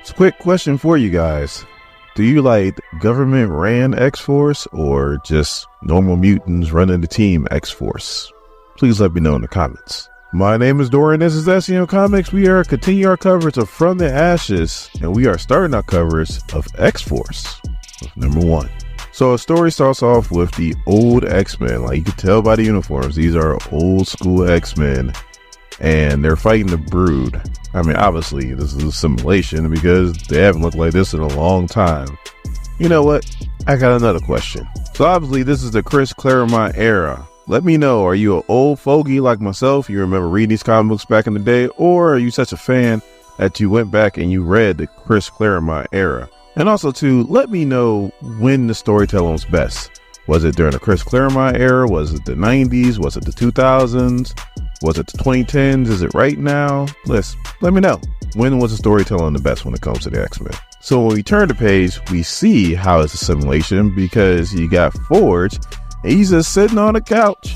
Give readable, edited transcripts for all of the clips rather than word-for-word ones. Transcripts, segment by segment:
So quick question for you guys. Do you like government ran X-Force or just normal mutants running the team X-Force? Please let me know in the comments. My name is Doran. This is SEM Comics. We are continuing our coverage of From the Ashes, and we are starting our coverage of X-Force with number 1. So a story starts off with the old X-Men. Like you can tell by the uniforms, these are old school X-Men, and they're fighting the Brood. I mean, obviously this is a simulation because they haven't looked like this in a long time. You know what? I got another question. So obviously this is the Chris Claremont era. Let me know, are you an old fogey like myself? You remember reading these comic books back in the day? Or are you such a fan that you went back and you read the Chris Claremont era? And also too, let me know when the storytelling was best. Was it during the Chris Claremont era? Was it the 90s? Was it the 2000s? Was it the 2010s? Is it right now? Let me know. When was the storytelling the best when it comes to the X-Men? So when we turn the page, we see how it's a simulation because you got Forge. He's just sitting on a couch,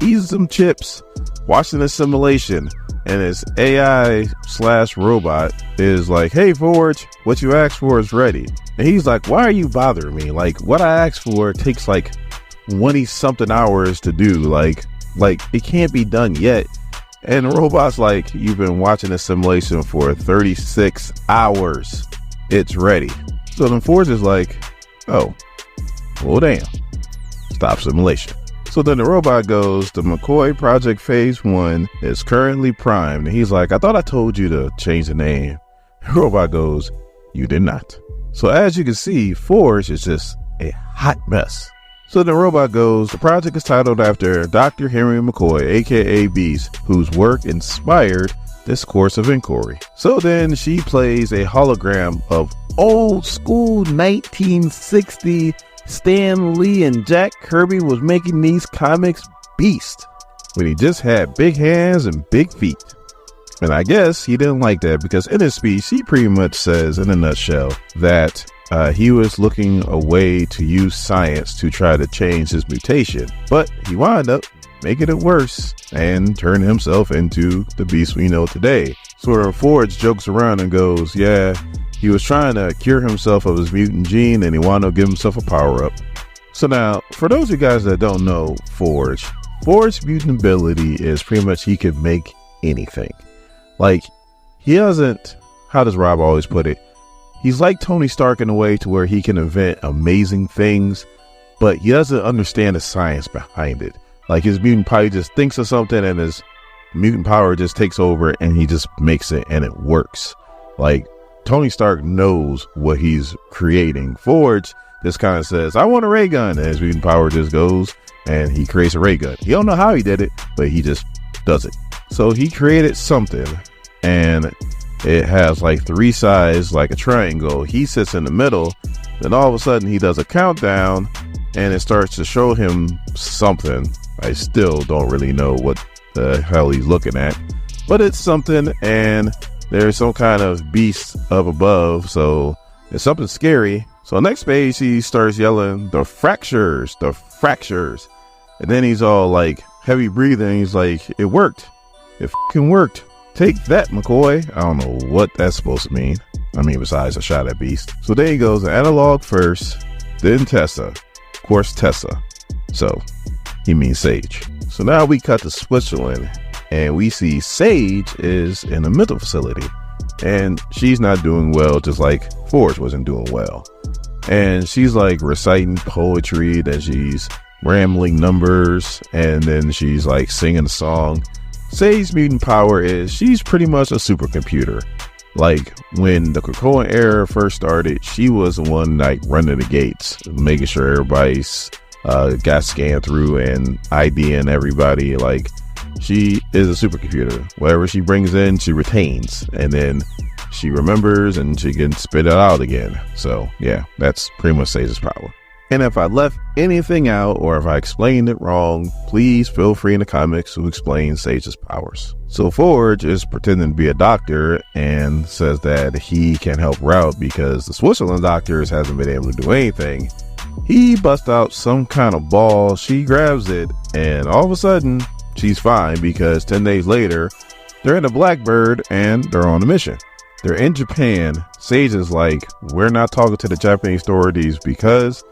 eating some chips, watching the simulation, and his AI/robot is like, "Hey Forge, what you asked for is ready." And he's like, "Why are you bothering me? Like, what I asked for takes like 20 something hours to do. Like it can't be done yet." And the robot's like, "You've been watching this simulation for 36 hours. It's ready." So then Forge is like, "Oh, well damn. Stop simulation." So then the robot goes, "The McCoy Project Phase 1 is currently primed." And he's like, "I thought I told you to change the name." The robot goes, "You did not." So as you can see, Forge is just a hot mess. So the robot goes, "The project is titled after Dr. Henry McCoy, aka Beast, whose work inspired this course of inquiry." So then she plays a hologram of old school 1960 Stan Lee and Jack Kirby was making these comics Beast when he just had big hands and big feet. And I guess he didn't like that because in his speech, he pretty much says in a nutshell that he was looking a way to use science to try to change his mutation, but he wound up making it worse and turned himself into the Beast we know today. So Forge jokes around and goes, "Yeah, he was trying to cure himself of his mutant gene and he wanted to give himself a power-up." So now, for those of you guys that don't know Forge's mutant ability is pretty much he can make anything. Like, he doesn't, how does Rob always put it? He's like Tony Stark in a way to where he can invent amazing things, but he doesn't understand the science behind it. Like, his mutant power just thinks of something and his mutant power just takes over and he just makes it and it works. Like, Tony Stark knows what he's creating. Forge just kind of says, "I want a ray gun," and his mutant power just goes and he creates a ray gun. He don't know how he did it, but he just does it. So he created something and it has like 3 sides like a triangle. He sits in the middle, then all of a sudden he does a countdown and it starts to show him something. I still don't really know what the hell he's looking at, but it's something, and there's some kind of beast up above, so it's something scary. So next page he starts yelling, the fractures," and then he's all like heavy breathing. He's like, "It worked. It fucking worked. Take that, McCoy." I don't know what that's supposed to mean. I mean, besides a shot at Beast. So then he goes, "Analog first, then Tessa." Of course, Tessa. So he means Sage. So now we cut to Switzerland and we see Sage is in a mental facility and she's not doing well, just like Forge wasn't doing well. And she's like reciting poetry, then she's rambling numbers, and then she's like singing a song. Sage's mutant power is she's pretty much a supercomputer. Like when the Krakoan era first started, she was the one like running the gates, making sure everybody's got scanned through and IDing everybody. Like, she is a supercomputer. Whatever she brings in, she retains, and then she remembers and she can spit it out again. So yeah, that's pretty much Sage's power. And if I left anything out or if I explained it wrong, please feel free in the comments to explain Sage's powers. So Forge is pretending to be a doctor and says that he can help her out because the Switzerland doctors hasn't been able to do anything. He busts out some kind of ball, she grabs it, and all of a sudden she's fine because 10 days later they're in a Blackbird and they're on a mission. they're in Japan. Sage is like, we're not talking to the Japanese authorities because,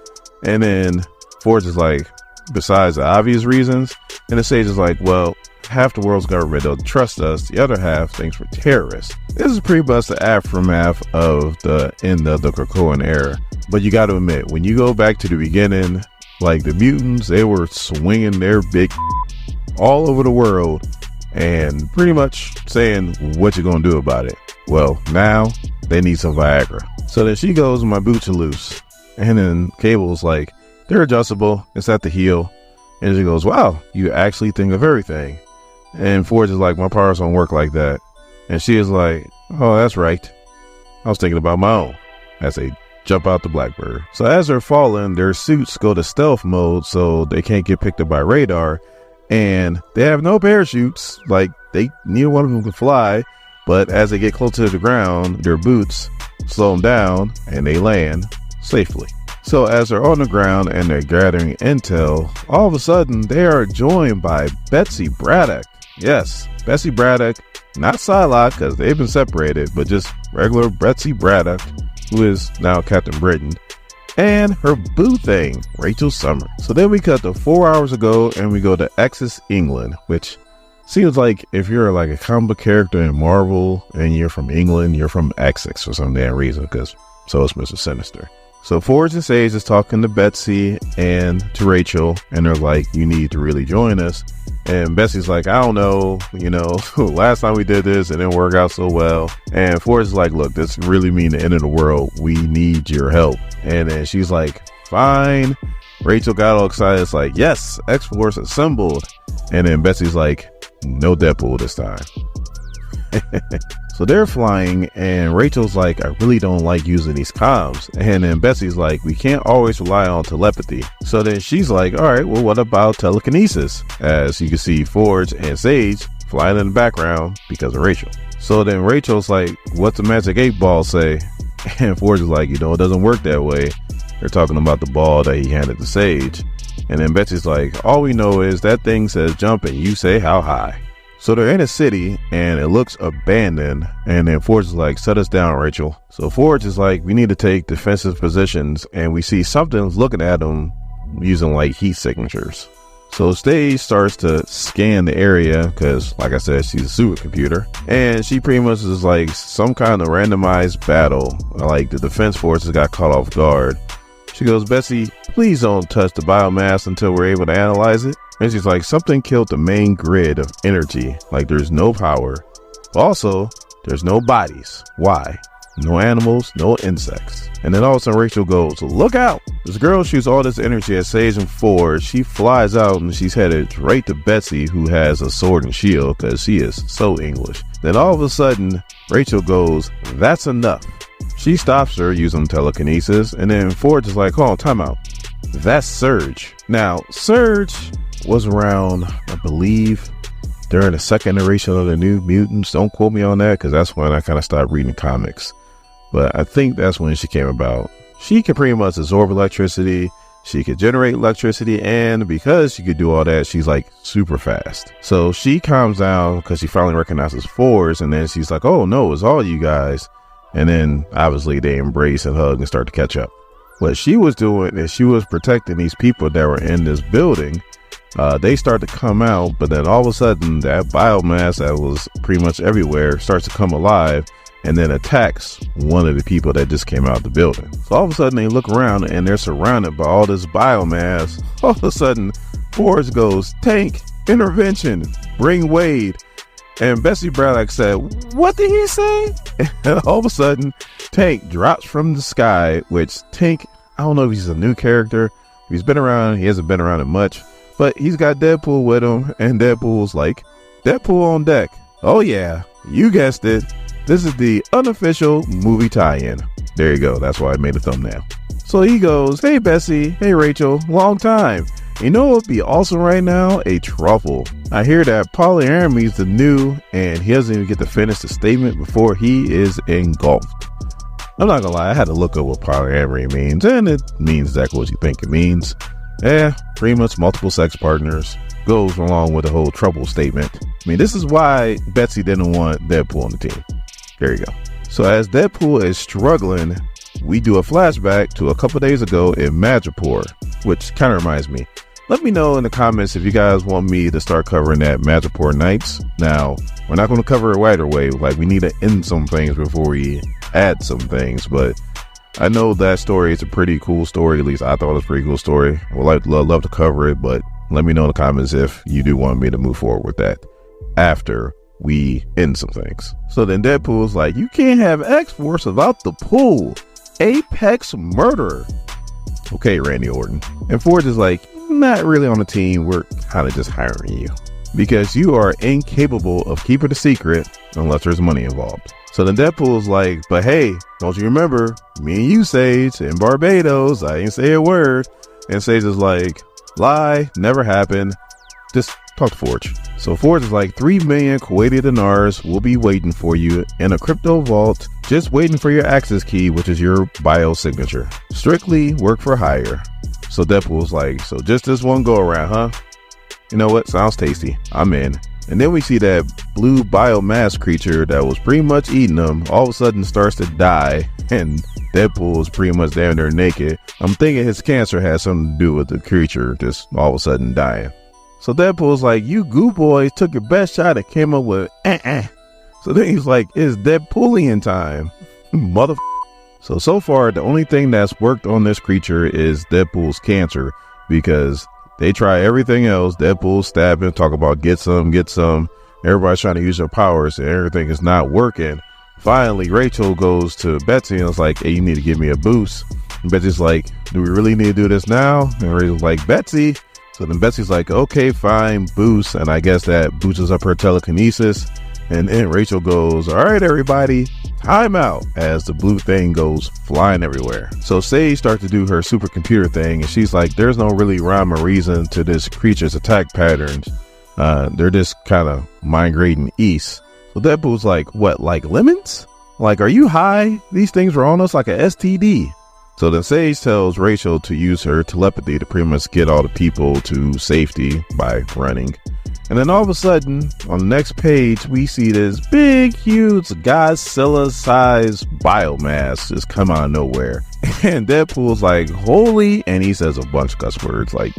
and then Forge is like, besides the obvious reasons. And the Sage is like, well, half the world's government don't trust us. The other half thinks we're terrorists. This is pretty much the aftermath of the end of the Krakoan era. But you got to admit, when you go back to the beginning, like the mutants, they were swinging their big all over the world and pretty much saying what you're going to do about it. Well, now they need some Viagra. So then she goes, my boots are loose. And then Cable's like, they're adjustable. It's at the heel. And she goes, wow, you actually think of everything. And Forge is like, my powers don't work like that. And she is like, oh, that's right. I was thinking about my own. As they jump out the Blackbird. So as they're falling, their suits go to stealth mode so they can't get picked up by radar. And they have no parachutes. Like, neither one of them can fly. But as they get closer to the ground, their boots slow them down and they land safely. So as they're on the ground and they're gathering intel, all of a sudden they are joined by Betsy Braddock. Yes, Betsy Braddock, not Psylocke because they've been separated, but just regular Betsy Braddock, who is now Captain Britain, and her boo thing, Rachel Summer. So then we cut to 4 hours ago and we go to Essex, England, which seems like if you're like a comic book character in Marvel and you're from England, you're from Essex for some damn reason, because so is Mr. Sinister. So Forge and Sage is talking to Betsy and to Rachel, and they're like, you need to really join us. And Betsy's like, I don't know, last time we did this, it didn't work out so well. And Forge is like, look, this really mean the end of the world. We need your help. And then she's like, fine. Rachel got all excited. It's like, yes, X-Force assembled. And then Betsy's like, no Deadpool this time. So they're flying and Rachel's like, I really don't like using these comms. And then Betsy's like, we can't always rely on telepathy. So then she's like, all right, well, what about telekinesis? As you can see Forge and Sage flying in the background because of Rachel. So then Rachel's like, what's the magic 8-ball say? And Forge is like, it doesn't work that way. They're talking about the ball that he handed to Sage. And then Betsy's like, all we know is that thing says jump and you say how high. So they're in a city and it looks abandoned. And then Forge is like, set us down, Rachel. So Forge is like, we need to take defensive positions. And we see something's looking at them using like heat signatures. So Stage starts to scan the area because, like I said, she's a supercomputer. And she pretty much is like some kind of randomized battle. Like the defense forces got caught off guard. She goes, Betsy, please don't touch the biomass until we're able to analyze it. And she's like, something killed the main grid of energy. Like there's no power. Also, there's no bodies. Why? No animals, no insects. And then all of a sudden Rachel goes, look out. This girl shoots all this energy at Sage and Forge. She flies out and she's headed right to Betsy, who has a sword and shield because she is so English. Then all of a sudden Rachel goes, that's enough. She stops her using telekinesis. And then Forge is like, hold on, time out. That's Surge. Now, Surge was around, I believe, during the second iteration of the New Mutants. Don't quote me on that because that's when I kind of started reading comics. But I think that's when she came about. She can pretty much absorb electricity. She could generate electricity. And because she could do all that, she's like super fast. So she calms down because she finally recognizes Forge. And then she's like, oh no, it's all you guys. And then obviously they embrace and hug and start to catch up. What she was doing is she was protecting these people that were in this building. They start to come out, but then all of a sudden that biomass that was pretty much everywhere starts to come alive and then attacks one of the people that just came out of the building. So all of a sudden they look around and they're surrounded by all this biomass. All of a sudden Forrest goes, tank, intervention, bring Wade. And Betsy Braddock said, what did he say? And all of a sudden Tank drops from the sky, which Tank, I don't know if he's a new character. He's been around, he hasn't been around it much. But he's got Deadpool with him, and Deadpool's like, Deadpool on deck. Oh yeah, you guessed it. This is the unofficial movie tie-in. There you go, that's why I made a thumbnail. So he goes, hey Bessie, hey Rachel, long time. You know what would be awesome right now? A truffle. I hear that polyamory is the new, and he doesn't even get to finish the statement before he is engulfed. I'm not gonna lie, I had to look up what polyamory means, and it means exactly what you think it means. Yeah, pretty much multiple sex partners. Goes along with the whole trouble statement. I mean, this is why Betsy didn't want Deadpool on the team. There you go. So as Deadpool is struggling, we do a flashback to a couple days ago in Madripoor, which kind of reminds me. Let me know in the comments if you guys want me to start covering that Madripoor Nights. Now, we're not going to cover it right away. Like, we need to end some things before we add some things, but I know that story is a pretty cool story. At least I thought it was a pretty cool story. I would love to cover it, but let me know in the comments if you do want me to move forward with that after we end some things. So then Deadpool's like, you can't have X-Force without the pool. Apex murderer. Okay, Randy Orton. And Forge is like, not really on the team. We're kind of just hiring you because you are incapable of keeping a secret unless there's money involved. So then Deadpool's like, but hey, don't you remember me and you, Sage, in Barbados? I ain't say a word. And Sage is like, lie, never happened. Just talk to Forge. So Forge is like, 3 million Kuwaiti dinars will be waiting for you in a crypto vault, just waiting for your access key, which is your bio signature. Strictly work for hire. So Deadpool's like, so just this one go around, huh? You know what? Sounds tasty. I'm in. And then we see that blue biomass creature that was pretty much eating them all of a sudden starts to die, and Deadpool is pretty much down there naked. I'm thinking his cancer has something to do with the creature just all of a sudden dying. So Deadpool's like, you goo boys took your best shot and came up with So then he's like, it's Deadpoolian time. Mother. So far, the only thing that's worked on this creature is Deadpool's cancer, because they try everything else. Deadpool stabbing, talk about get some. Everybody's trying to use their powers and everything is not working. Finally, Rachel goes to Betsy and is like, hey, you need to give me a boost. And Betsy's like, do we really need to do this now? And Rachel's like, Betsy. So then Betsy's like, okay, fine, boost. And I guess that boosts up her telekinesis. And then Rachel goes, all right, everybody, time out, as the blue thing goes flying everywhere. So Sage starts to do her supercomputer thing, and she's like, there's no really rhyme or reason to this creature's attack patterns. They're just kind of migrating east. So Deadpool's like, what, like lemons? Like, are you high? These things were on us like a STD. So then Sage tells Rachel to use her telepathy to pretty much get all the people to safety by running. And then all of a sudden, on the next page, we see this big, huge Godzilla-sized biomass just come out of nowhere. And Deadpool's like, holy, and he says a bunch of cuss words, like,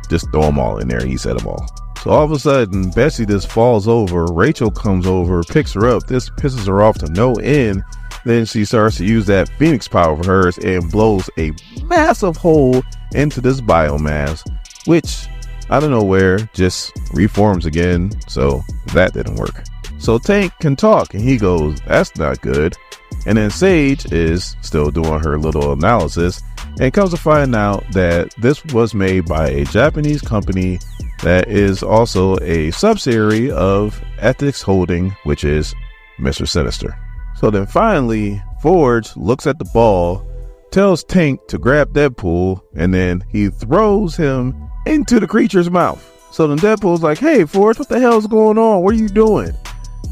just throw them all in there, and he said them all. So all of a sudden, Betsy just falls over, Rachel comes over, picks her up, this pisses her off to no end. Then she starts to use that Phoenix power of hers and blows a massive hole into this biomass, which out of nowhere just reforms again. So that didn't work. So Tank can talk and he goes, that's not good. And then Sage is still doing her little analysis and comes to find out that this was made by a Japanese company that is also a subsidiary of Ethics Holding, which is Mr. Sinister. So then finally, Forge looks at the ball, tells Tank to grab Deadpool, and then he throws him into the creature's mouth. So then Deadpool's like, hey, Forge, what the hell's going on? What are you doing?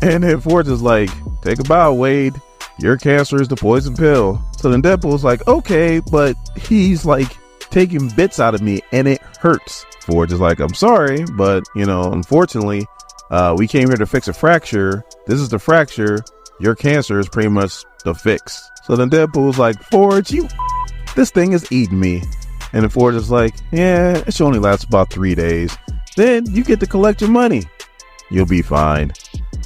And then Forge is like, take a bow, Wade. Your cancer is the poison pill. So then Deadpool's like, okay, but he's like taking bits out of me and it hurts. Forge is like, I'm sorry, but unfortunately, we came here to fix a fracture. This is the fracture. Your cancer is pretty much the fix. So then Deadpool's like, Forge, this thing is eating me. And then Forge is like, yeah, it should only last about 3 days. Then you get to collect your money. You'll be fine.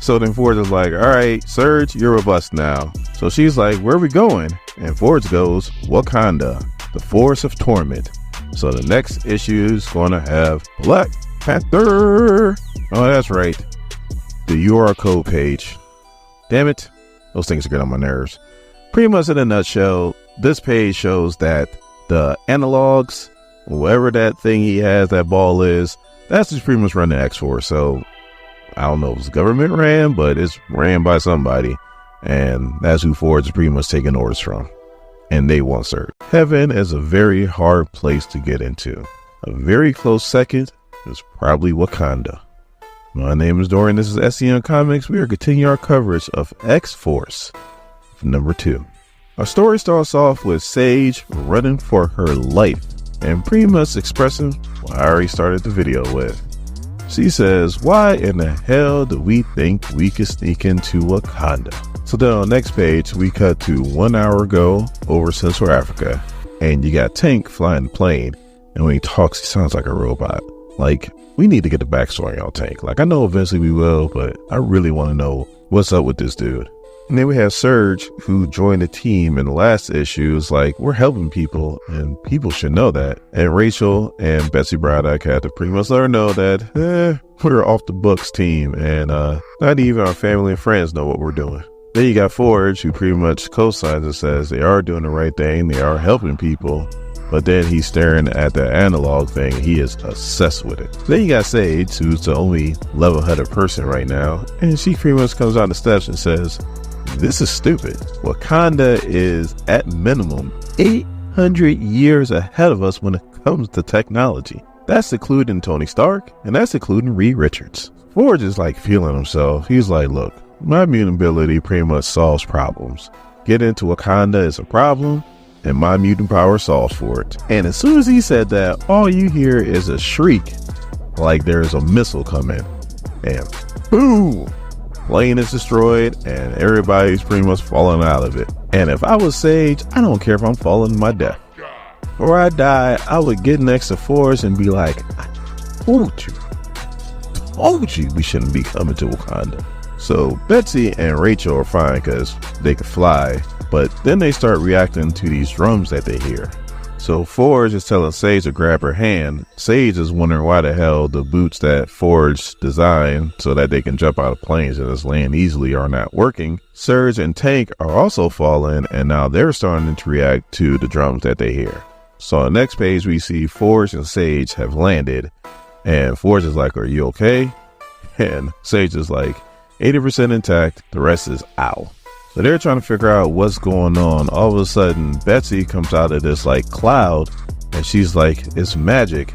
So then Forge is like, all right, Surge, you're with us now. So she's like, where are we going? And Forge goes, Wakanda, the Force of Torment. So the next issue is going to have Black Panther. Oh, that's right. The UR code page. Damn it. Those things are getting on my nerves. Pretty much in a nutshell, this page shows that the analogs, whatever that thing he has, that ball is, that's just pretty much running X-Force. So I don't know if it's government ran, but it's ran by somebody. And that's who Forge is pretty much taking orders from. And they want Surge. Heaven is a very hard place to get into. A very close second is probably Wakanda. My name is Dorian. This is SCN Comics. We are continuing our coverage of X-Force number 2. Our story starts off with Sage running for her life and pretty much expressing what I already started the video with. She says, why in the hell do we think we could sneak into Wakanda? So then on the next page, we cut to 1 hour ago over Central Africa, and you got Tank flying the plane, and when he talks, he sounds like a robot. Like, we need to get the backstory on Tank. Like, I know eventually we will, but I really want to know what's up with this dude. And then we have Serge, who joined the team in the last issue. Is like, we're helping people, and people should know that. And Rachel and Betsy Braddock had to pretty much let her know that, we're off the books team, and not even our family and friends know what we're doing. Then you got Forge, who pretty much co-signs and says they are doing the right thing, they are helping people, but then he's staring at the analog thing, and he is obsessed with it. Then you got Sage, who's the only level-headed person right now, and she pretty much comes on the steps and says, this is stupid. Wakanda is at minimum 800 years ahead of us when it comes to technology. That's including Tony Stark, and that's including Reed Richards. Forge is like feeling himself. He's like, look, my mutant ability pretty much solves problems. Getting into Wakanda is a problem, and my mutant power solves for it. And as soon as he said that, all you hear is a shriek like there's a missile coming, and boom! Plane is destroyed, and everybody's pretty much falling out of it. And if I was Sage, I don't care if I'm falling to my death. Before I die, I would get next to Forrest and be like, I told you we shouldn't be coming to Wakanda. So Betsy and Rachel are fine because they can fly, but then they start reacting to these drums that they hear. So Forge is telling Sage to grab her hand. Sage is wondering why the hell the boots that Forge designed so that they can jump out of planes and just land easily are not working. Surge and Tank are also falling, and now they're starting to react to the drums that they hear. So on the next page, we see Forge and Sage have landed, and Forge is like, are you okay? And Sage is like, 80% intact, the rest is ow. So they're trying to figure out what's going on. All of a sudden, Betsy comes out of this like cloud, and she's like, it's magic.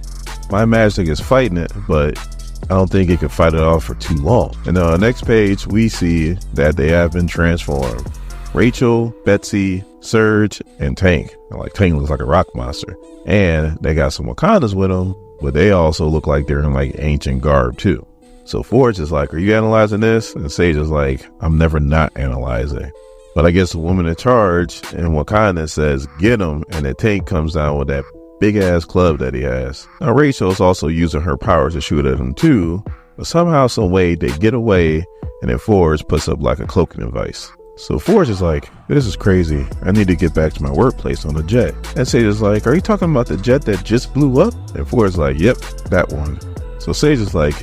My magic is fighting it, but I don't think it can fight it off for too long. And on the next page, we see that they have been transformed. Rachel, Betsy, Surge, and Tank. And like Tank looks like a rock monster. And they got some Wakandas with them, but they also look like they're in like ancient garb too. So Forge is like, are you analyzing this? And Sage is like, I'm never not analyzing. But I guess the woman in charge in Wakanda says, get him. And the Tank comes down with that big ass club that he has. Now Rachel is also using her powers to shoot at him too. But somehow, some way, they get away. And then Forge puts up like a cloaking device. So Forge is like, this is crazy. I need to get back to my workplace on the jet. And Sage is like, are you talking about the jet that just blew up? And Forge is like, yep, that one. So Sage is like,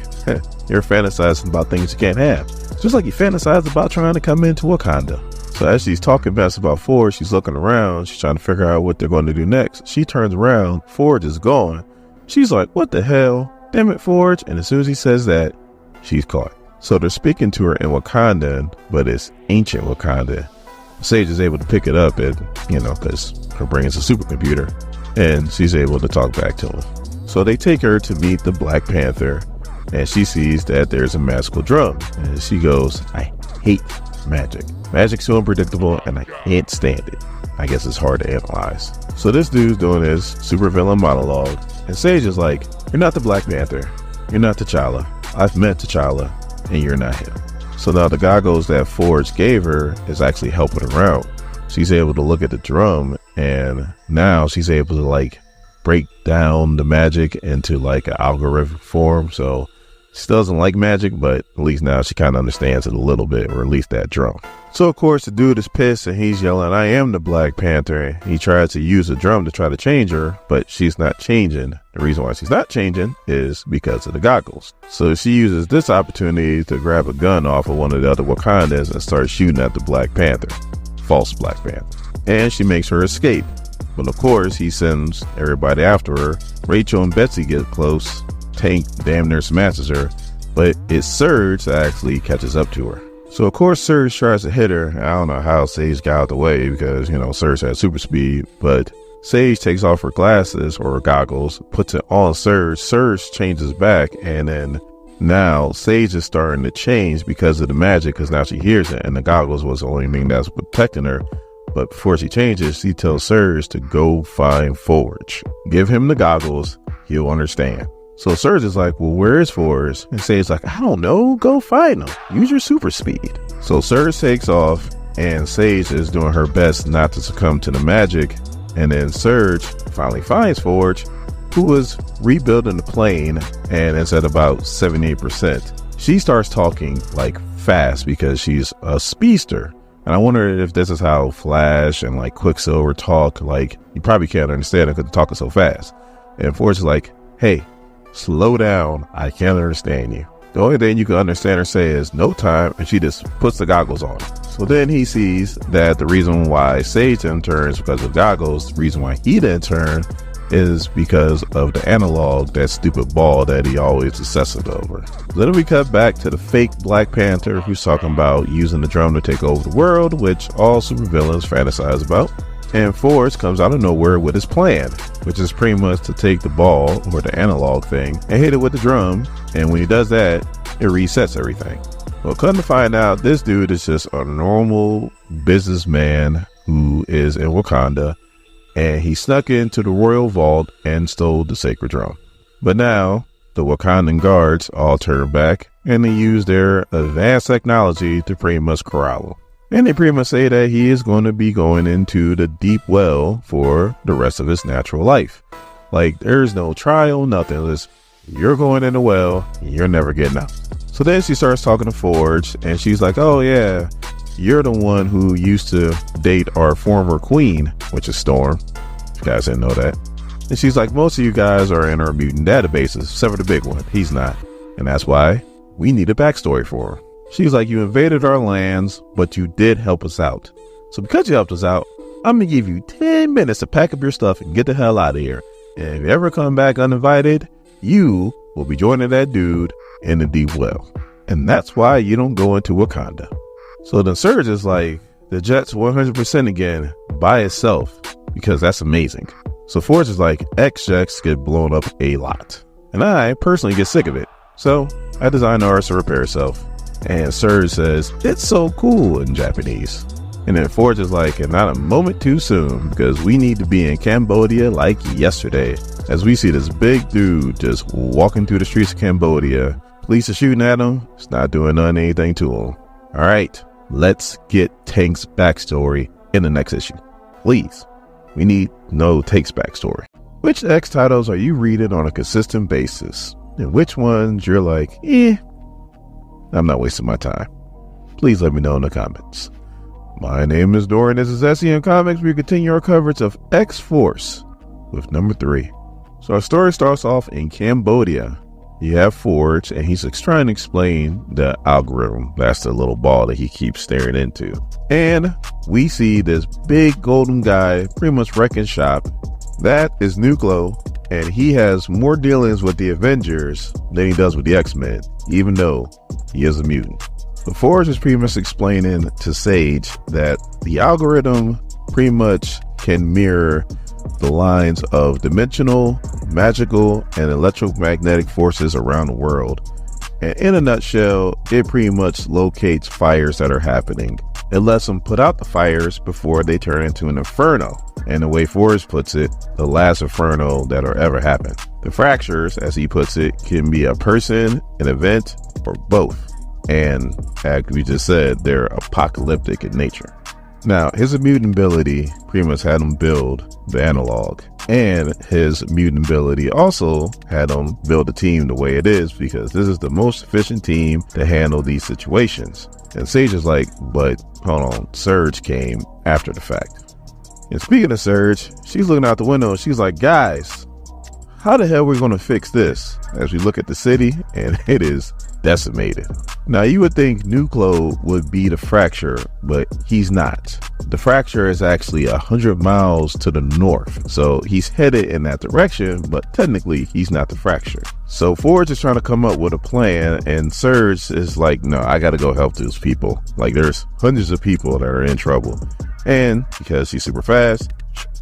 you're fantasizing about things you can't have. Just like you fantasize about trying to come into Wakanda. So as she's talking best about Forge, she's looking around. She's trying to figure out what they're going to do next. She turns around. Forge is gone. She's like, what the hell? Damn it, Forge. And as soon as he says that, she's caught. So they're speaking to her in Wakandan, but it's ancient Wakanda. Sage is able to pick it up and, because her brain is a supercomputer, and she's able to talk back to him. So they take her to meet the Black Panther, and she sees that there's a magical drum, and she goes, I hate magic. Magic's so unpredictable, and I can't stand it. I guess it's hard to analyze. So this dude's doing his supervillain monologue, and Sage is like, you're not the Black Panther. You're not T'Challa. I've met T'Challa, and you're not him. So now the goggles that Forge gave her is actually helping her out. She's able to look at the drum, and now she's able to like break down the magic into like an algorithmic form. So she doesn't like magic, but at least now she kind of understands it a little bit, or at least that drum. So of course the dude is pissed and he's yelling, I am the Black Panther. He tries to use the drum to try to change her, but she's not changing. The reason why she's not changing is because of the goggles. So she uses this opportunity to grab a gun off of one of the other Wakandas and start shooting at the Black Panther, false Black Panther. And she makes her escape. But of course he sends everybody after her. Rachel and Betsy get close. Tank damn near smashes her, but it's Surge that actually catches up to her. So of course Surge tries to hit her. I don't know how Sage got out the way because, Surge has super speed, but Sage takes off her glasses or her goggles, puts it on Surge. Surge changes back, and then now Sage is starting to change because of the magic, because now she hears it, and the goggles was the only thing that's protecting her. But before she changes, she tells Surge to go find Forge. Give him the goggles, he'll understand. So Surge is like, well, where is Forrest? And Sage's like, I don't know. Go find him. Use your super speed. So Surge takes off, and Sage is doing her best not to succumb to the magic. And then Surge finally finds Forge, who was rebuilding the plane, and it's at about 78%. She starts talking like fast because she's a speedster. And I wonder if this is how Flash and like Quicksilver talk. Like, you probably can't understand it because they're talking so fast. And Forge is like, hey, slow down. I can't understand you. The only thing you can understand her say is no time, and she just puts the goggles on. So then he sees that the reason why Sage didn't turn is because of goggles. The reason why he didn't turn is because of the analog, that stupid ball that he always obsesses over. Then we cut back to the fake Black Panther, who's talking about using the drum to take over the world, which all supervillains fantasize about. And Forrest comes out of nowhere with his plan, which is pretty much to take the ball, or the analog thing, and hit it with the drum. And when he does that, it resets everything. Well, come to find out, this dude is just a normal businessman who is in Wakanda, and he snuck into the royal vault and stole the sacred drum. But now, the Wakandan guards all turn back, and they use their advanced technology to pretty much corral him. And they pretty much say that he is going to be going into the deep well for the rest of his natural life. Like, there's no trial, nothing. It's, you're going in the well, you're never getting out. So then she starts talking to Forge, and she's like, oh yeah, you're the one who used to date our former queen, which is Storm. If you guys didn't know that. And she's like, most of you guys are in our mutant databases, except for the big one. He's not. And that's why we need a backstory for him. She's like, you invaded our lands, but you did help us out. So because you helped us out, I'm going to give you 10 minutes to pack up your stuff and get the hell out of here. And if you ever come back uninvited, you will be joining that dude in the deep well. And that's why you don't go into Wakanda. So then Surge is like, the jet's 100% again by itself, because that's amazing. So Forge is like, X-Jets get blown up a lot. And I personally get sick of it. So I designed ours to repair itself. And Surge says, it's so cool in Japanese. And then Forge is like, and not a moment too soon, because we need to be in Cambodia like yesterday. As we see this big dude just walking through the streets of Cambodia. Police are shooting at him. It's not doing anything to him. All right, let's get Tank's backstory in the next issue. Please, we need to know Tank's backstory. Which X titles are you reading on a consistent basis? And which ones you're like, I'm not wasting my time. Please let me know in the comments. My name is Thorne, and this is SEM Comics. We continue our coverage of X-Force with number 3. So our story starts off in Cambodia. You have Forge, and he's trying to explain the algorithm. That's the little ball that he keeps staring into. And we see this big golden guy pretty much wrecking shop. That is Nuklo, and he has more dealings with the Avengers than he does with the X-Men, even though he is a mutant. The Forge is pretty much explaining to Sage that the algorithm pretty much can mirror the lines of dimensional, magical, and electromagnetic forces around the world. And in a nutshell, it pretty much locates fires that are happening. It lets them put out the fires before they turn into an inferno. And the way Forrest puts it, the last inferno that'll ever happen. The fractures, as he puts it, can be a person, an event, or both. And as we just said, they're apocalyptic in nature. Now, his mutant ability pretty much had him build the analog, and his mutant ability also had him build the team the way it is, because this is the most efficient team to handle these situations. And Sage is like, but hold on, Surge came after the fact. And speaking of Surge, she's looking out the window and she's like, guys, how the hell are we going to fix this? As we look at the city, and it is decimated. Now, you would think Nuklo would be the fracture, but he's not. The fracture is actually 100 miles to the north, so he's headed in that direction, but technically he's not the fracture. So Forge is trying to come up with a plan, and Surge is like, no, I gotta go help those people. Like, there's hundreds of people that are in trouble. And because she's super fast,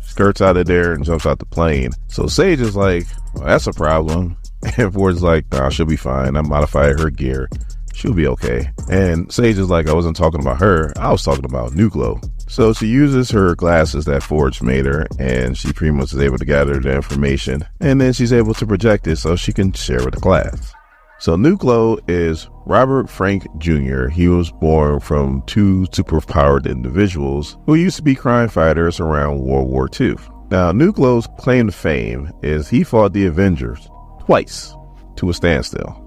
skirts out of there and jumps out the plane. So Sage is like, well, that's a problem. And Ford's like, nah, she'll be fine. I modified her gear. She'll be okay. And Sage is like, I wasn't talking about her. I was talking about Nuklo. So she uses her glasses that Forge made her, and she pretty much is able to gather the information, and then she's able to project it so she can share with the class. So Nuklo is Robert Frank Jr. He was born from two superpowered individuals who used to be crime fighters around World War II. Now, Nuklo's claim to fame is he fought the Avengers twice to a standstill.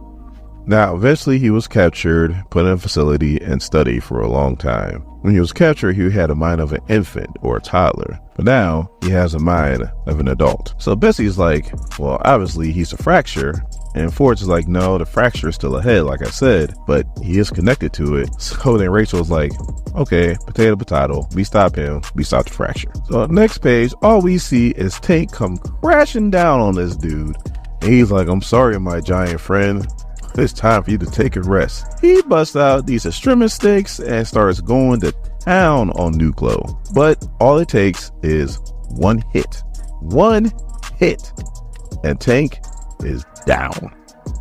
Now, eventually he was captured, put in a facility, and studied for a long time. When he was captured, he had a mind of an infant or a toddler, but now he has a mind of an adult. So Betsy's like, well, obviously he's a fracture, and Forge is like, no, the fracture is still ahead, like I said, but he is connected to it. So then Rachel's like, okay, potato, we stop him, we stop the fracture. So next page, all we see is Tank come crashing down on this dude, and he's like, I'm sorry, my giant friend. It's time for you to take a rest. He busts out these extremist sticks and starts going to town on Nuklo. But all it takes is one hit. One hit. And Tank is down.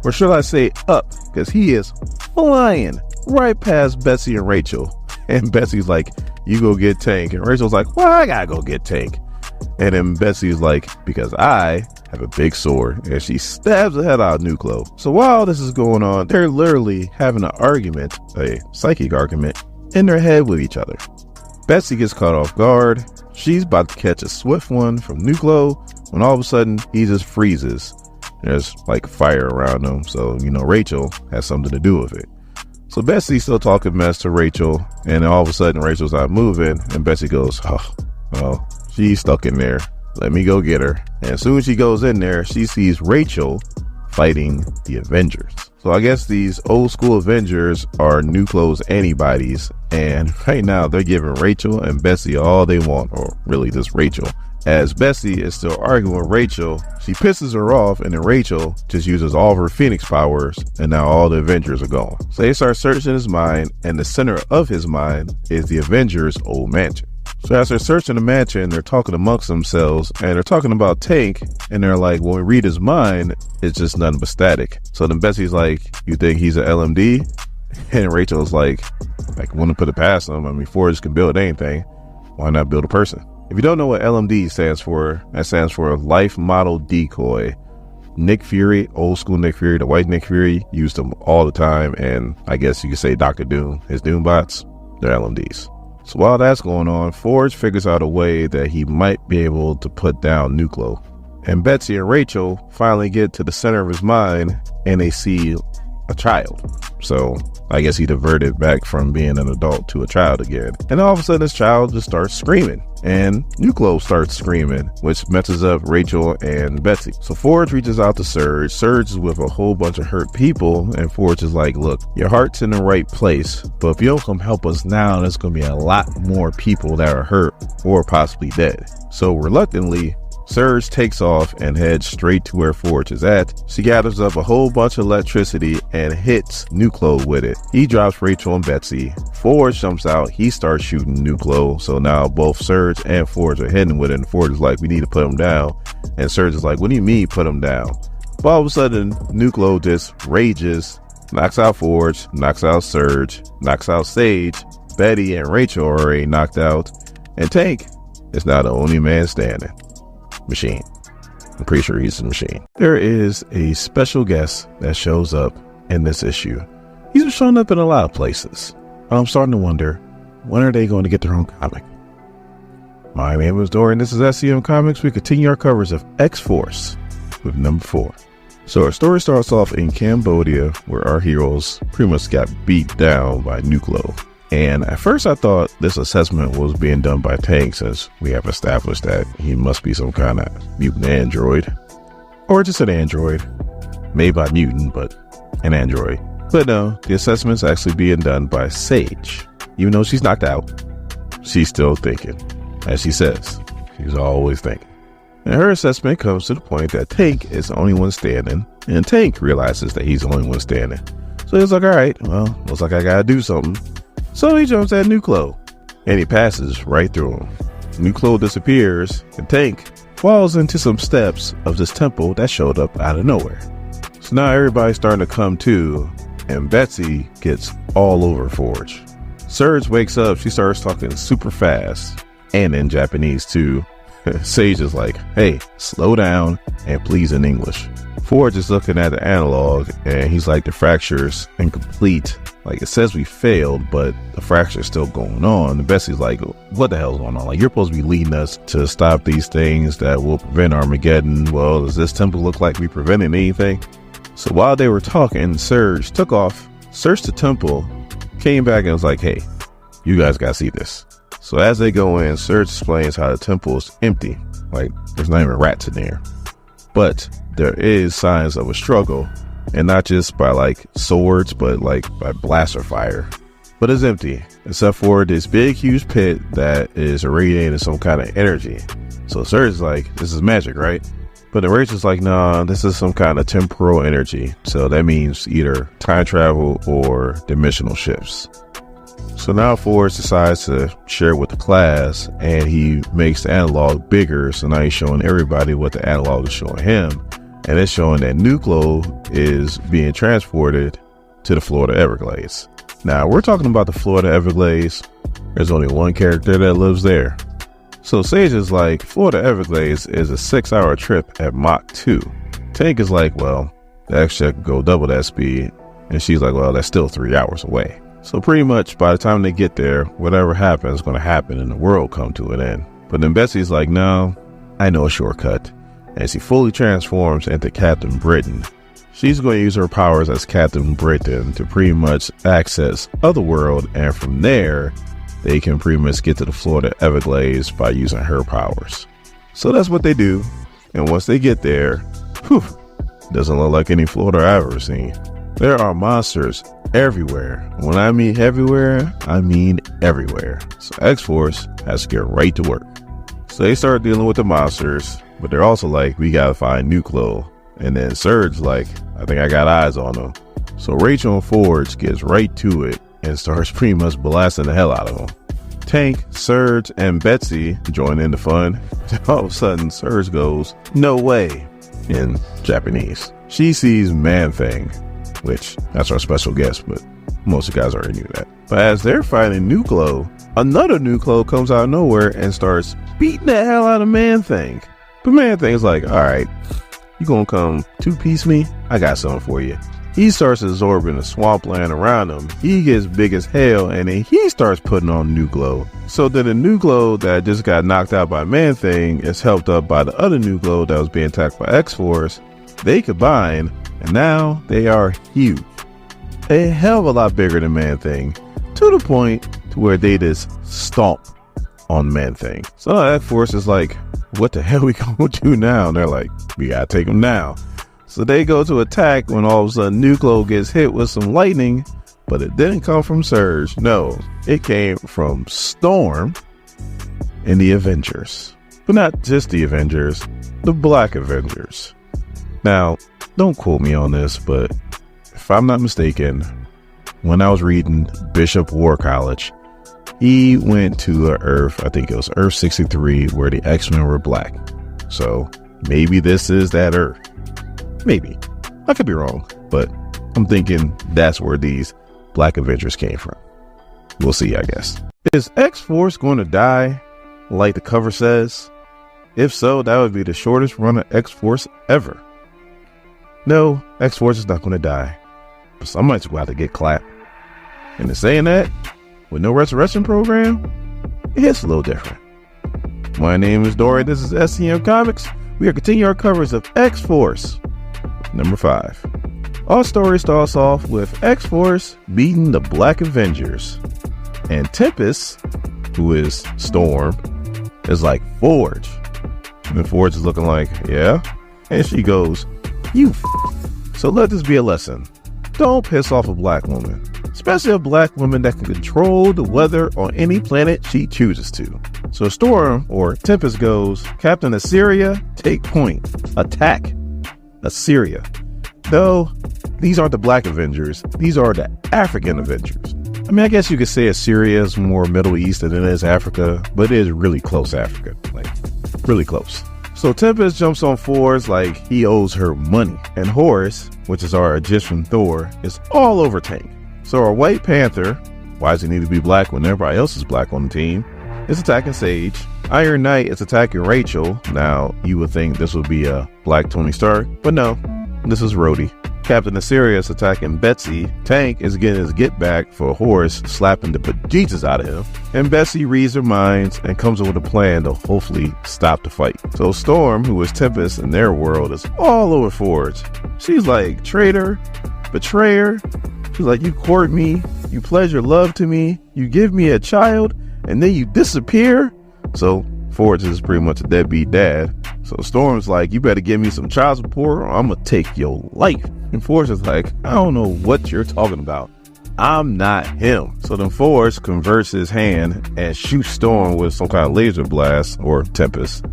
Or should I say up? Because he is flying right past Betsy and Rachel. And Betsy's like, you go get Tank. And Rachel's like, well, I gotta go get Tank. And then Betsy's like, because I have a big sword, and she stabs the head out of Nuklo. So while this is going on, they're literally having an argument, a psychic argument, in their head with each other. Betsy gets caught off guard. She's about to catch a swift one from Nuklo when all of a sudden he just freezes. There's like fire around him, so Rachel has something to do with it. So Betsy's still talking mess to Rachel, and all of a sudden Rachel's not moving, and Betsy goes, oh, well, she's stuck in there. Let me go get her. And as soon as she goes in there, she sees Rachel fighting the Avengers. So I guess these old school Avengers are Nuklo's antibodies. And right now they're giving Rachel and Betsy all they want, or really just Rachel. As Betsy is still arguing with Rachel, she pisses her off, and then Rachel just uses all of her Phoenix powers, and now all the Avengers are gone. So they start searching his mind, and the center of his mind is the Avengers' old mansion. So as they're searching the mansion, they're talking amongst themselves, and they're talking about Tank, and they're like, when we read his mind, it's just nothing but static. So then Betsy's like, you think he's an LMD? And Rachel's like, wouldn't put it past him. I mean, Forge can build anything. Why not build a person? If you don't know what LMD stands for, that stands for Life Model Decoy. Nick Fury, old school Nick Fury, the white Nick Fury, used them all the time, and I guess you could say Dr. Doom, his Doom bots, they're LMDs. So while that's going on, Forge figures out a way that he might be able to put down Nuklo. And Betsy and Rachel finally get to the center of his mind, and they see a child. So I guess he diverted back from being an adult to a child again. And all of a sudden this child just starts screaming, and Nuklo starts screaming, which messes up Rachel and Betsy. So Forge reaches out to Surge. Surge is with a whole bunch of hurt people, and Forge is like, look, your heart's in the right place, but if you don't come help us now, there's going to be a lot more people that are hurt or possibly dead. So reluctantly, Surge takes off and heads straight to where Forge is at. She gathers up a whole bunch of electricity and hits Nuklo with it. He drops Rachel and Betsy. Forge jumps out. He starts shooting Nuklo. So now both Surge and Forge are hitting with it. And Forge is like, we need to put him down. And Surge is like, what do you mean put him down? But all of a sudden, Nuklo just rages, knocks out Forge, knocks out Surge, knocks out Sage. Betty and Rachel are already knocked out. And Tank is now the only man standing. Machine. I'm pretty sure he's a machine. There is a special guest that shows up in this issue. He's been showing up in a lot of places. I'm starting to wonder, when are they going to get their own comic? My name is Dorian. This is SCM Comics. We continue our coverage of X-Force with number 4. So our story starts off in Cambodia, where our heroes pretty much got beat down by Nuklo. And at first I thought this assessment was being done by Tank, since we have established that he must be some kind of mutant android. Or just an android. Made by mutant, but an android. But no, the assessment's actually being done by Sage. Even though she's knocked out, she's still thinking. As she says, she's always thinking. And her assessment comes to the point that Tank is the only one standing, and Tank realizes that he's the only one standing. So he's like, alright, well, looks like I gotta do something. So he jumps at Nuklo, and he passes right through him. Nuklo disappears, and Tank falls into some steps of this temple that showed up out of nowhere. So now everybody's starting to come to, and Betsy gets all over Forge. Surge wakes up. She starts talking super fast and in Japanese too. Sage is like, hey, slow down and please in English. Forge is looking at the analog and he's like, the fracture's incomplete. Like, it says we failed, but the fracture's still going on. And Betsy's like, what the hell's going on? Like, you're supposed to be leading us to stop these things that will prevent Armageddon. Well, does this temple look like we prevented anything? So while they were talking, Surge took off, searched the temple, came back and was like, hey, you guys gotta see this. So as they go in, Surge explains how the temple is empty. Like, there's not even rats in there. But there is signs of a struggle. And not just by like swords, but like by blaster fire. But it's empty, except for this big, huge pit that is irradiating some kind of energy. So Surge is like, this is magic, right? But the Rage is like, nah, this is some kind of temporal energy. So that means either time travel or dimensional shifts. So now Forge decides to share with the class, and he makes the analog bigger. So now he's showing everybody what the analog is showing him. And it's showing that Nuklo is being transported to the Florida Everglades. Now, we're talking about the Florida Everglades. There's only one character that lives there. So Sage is like, Florida Everglades is a 6-hour trip at Mach 2. Tank is like, well, actually I could go double that speed. And she's like, well, that's still 3 hours away. So pretty much by the time they get there, whatever happens is going to happen and the world come to an end. But then Betsy's like, no, I know a shortcut. And she fully transforms into Captain Britain. She's going to use her powers as Captain Britain to pretty much access Otherworld, and from there, they can pretty much get to the Florida Everglades by using her powers. So that's what they do, and once they get there, whew, doesn't look like any Florida I've ever seen. There are monsters everywhere. When I mean everywhere, I mean everywhere. So X-Force has to get right to work. So they start dealing with the monsters, but they're also like, we gotta find Nuklo. And then Surge like, I think I got eyes on them. So Rachel and Forge gets right to it and starts pretty much blasting the hell out of them. Tank, Surge, and Betsy join in the fun. All of a sudden, Surge goes, no way, in Japanese. She sees Man-Thing, which that's our special guest, but most of the guys already knew that. But as they're fighting Nuklo, another Nuklo comes out of nowhere and starts beating the hell out of Man-Thing. But Man-Thing's like, all right, you gonna come two-piece me? I got something for you. He starts absorbing the swampland around him. He gets big as hell, and then he starts putting on Nuklo. So then the Nuklo that just got knocked out by Man-Thing is helped up by the other Nuklo that was being attacked by X-Force. They combine, and now they are huge. A hell of a lot bigger than Man-Thing, to the point to where they just stomp on Man-Thing. So X-Force is like, what the hell we gonna do now? And they're like, we gotta take him now. So they go to attack when all of a sudden Nuklo gets hit with some lightning, but it didn't come from Surge. No, it came from Storm and the Avengers. But not just the Avengers, the Black Avengers. Now, don't quote me on this, but if I'm not mistaken, when I was reading Bishop War College, he went to Earth, I think it was Earth 63, where the X-Men were black. So maybe this is that Earth. Maybe. I could be wrong, but I'm thinking that's where these Black Avengers came from. We'll see, I guess. Is X-Force going to die like the cover says? If so, that would be the shortest run of X-Force ever. No, X-Force is not going to die. But somebody's about to get clapped. And in saying that, with no resurrection program, it's a little different. My name is Dory. This is SCM Comics. We are continuing our coverage of X-Force. Number 5. Our story starts off with X-Force beating the Black Avengers. And Tempest, who is Storm, is like, Forge. And Forge is looking like, yeah. And she goes, you f***. So let this be a lesson. Don't piss off a black woman. Especially a black woman that can control the weather on any planet she chooses to. So Storm, or Tempest, goes, Captain Assyria, take point. Attack Assyria. Though, these aren't the Black Avengers. These are the African Avengers. I mean, I guess you could say Assyria is more Middle East than it is Africa, but it is really close Africa. Like, really close. So Tempest jumps on Forge like he owes her money. And Horus, which is our Egyptian Thor, is all over Tank. So our White Panther, Why does he need to be black when everybody else is black on the team? It's attacking Sage. Iron Knight is attacking Rachel. Now, you would think this would be a black Tony Stark, but no, this is Rhodey. Captain Assyria is attacking Betsy. Tank is getting his get back for a horse, slapping the bejesus out of him. And Betsy reads her minds and comes up with a plan to hopefully stop the fight. So Storm, who is Tempest in their world, is all over Forge. She's like, traitor, betrayer. She's like, you court me, you pledge your love to me, you give me a child, and then you disappear. So Forge is pretty much a deadbeat dad. So Storm's like, you better give me some child support or I'm gonna take your life. And Forge is like, I don't know what you're talking about. I'm not him. So then Forge converts his hand and shoots Storm with some kind of laser blast or Tempest.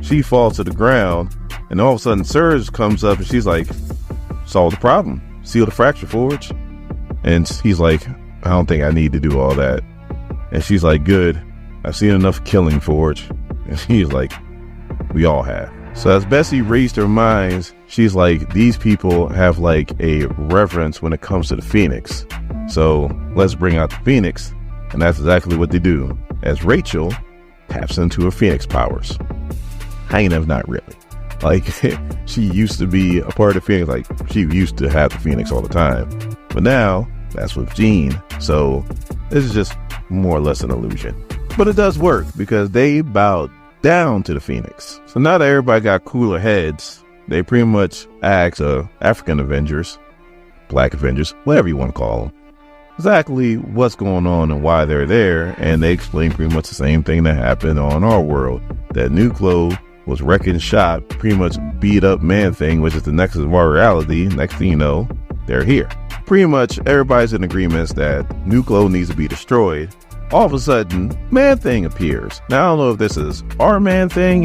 She falls to the ground and all of a sudden Surge comes up and she's like, solve the problem. Seal the fracture, Forge. And he's like, I don't think I need to do all that. And she's like, good. I've seen enough killing, Forge. And he's like, we all have. So as Betsy raised her minds, she's like, these people have like a reverence when it comes to the Phoenix. So let's bring out the Phoenix. And that's exactly what they do. As Rachel taps into her Phoenix powers. Kind of, not really. Like, she used to be a part of the Phoenix. Like, she used to have the Phoenix all the time. But now, that's with Jean. So this is just more or less an illusion. But it does work because they bowed down to the Phoenix. So now that everybody got cooler heads, they pretty much asked African Avengers, Black Avengers, whatever you want to call them, exactly what's going on and why they're there. And they explain pretty much the same thing that happened on our world, that Nuklo was wrecking shop, pretty much beat up Man-Thing, which is the nexus of our reality. Next thing you know, they're here. Pretty much everybody's in agreement that Nuklo needs to be destroyed. All of a sudden, Man-Thing appears. Now, I don't know if this is our Man-Thing,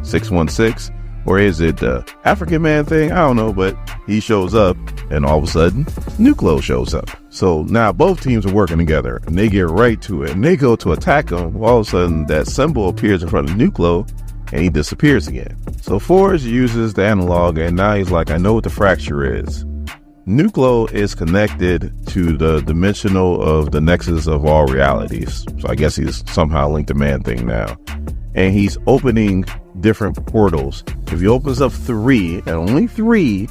616, or is it the African Man-Thing? I don't know, but he shows up, and all of a sudden, Nuklo shows up. So now both teams are working together, and they get right to it, and they go to attack him. All of a sudden, that symbol appears in front of Nuklo, and he disappears again. So Forge uses the analog, and now he's like, I know what the fracture is. Nuklo is connected to the dimensional of the nexus of all realities. So I guess he's somehow linked to Man-Thing now. And he's opening different portals. If he opens up 3, and only 3,